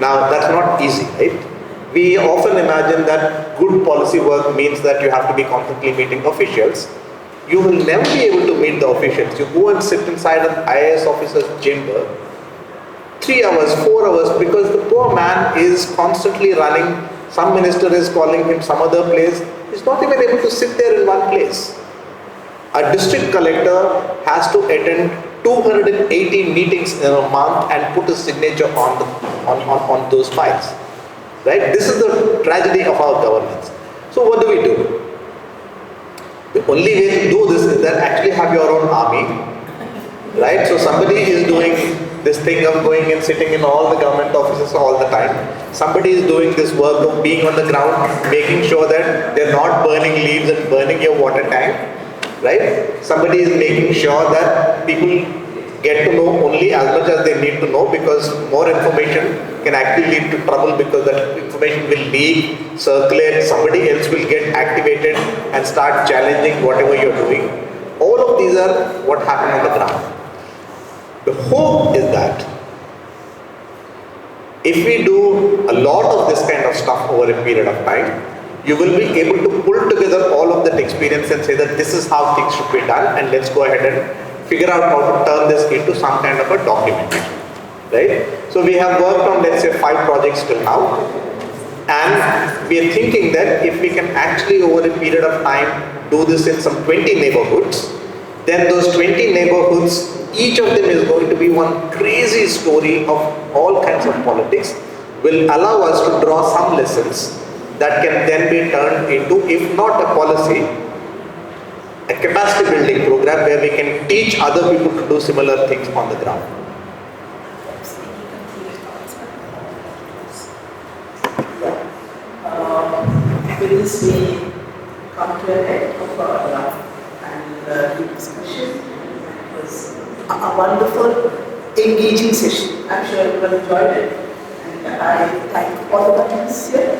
Now, that's not easy, right? We often imagine that good policy work means that you have to be constantly meeting officials. You will never be able to meet the officials. You go and sit inside an IAS officer's chamber 3 hours, 4 hours, because the poor man is constantly running. Some minister is calling him some other place. He's not even able to sit there in one place. A district collector has to attend 280 meetings in a month and put a signature on those files. Right? This is the tragedy of our governance. So what do? The only way to do this is that actually have your own army. Right? So somebody is doing this thing of going and sitting in all the government offices all the time. Somebody is doing this work of being on the ground, making sure that they're not burning leaves and burning your water tank. Right? Somebody is making sure that people get to know only as much as they need to know, because more information can actually lead to trouble, because that information will leak, circulate, somebody else will get activated and start challenging whatever you're doing. All of these are what happen on the ground. The hope is that if we do a lot of this kind of stuff over a period of time, you will be able to pull together all of that experience and say that this is how things should be done, and let's go ahead and figure out how to turn this into some kind of a document, right? So we have worked on, let's say, 5 projects till now, and we are thinking that if we can actually over a period of time do this in some 20 neighborhoods, then those 20 neighborhoods, each of them is going to be one crazy story of all kinds of politics, will allow us to draw some lessons that can then be turned into, if not a policy, a capacity building program where we can teach other people to do similar things on the ground. With this we come to an end of our discussion. It was a wonderful, engaging session. I'm sure everyone enjoyed it. And I thank all the participants here.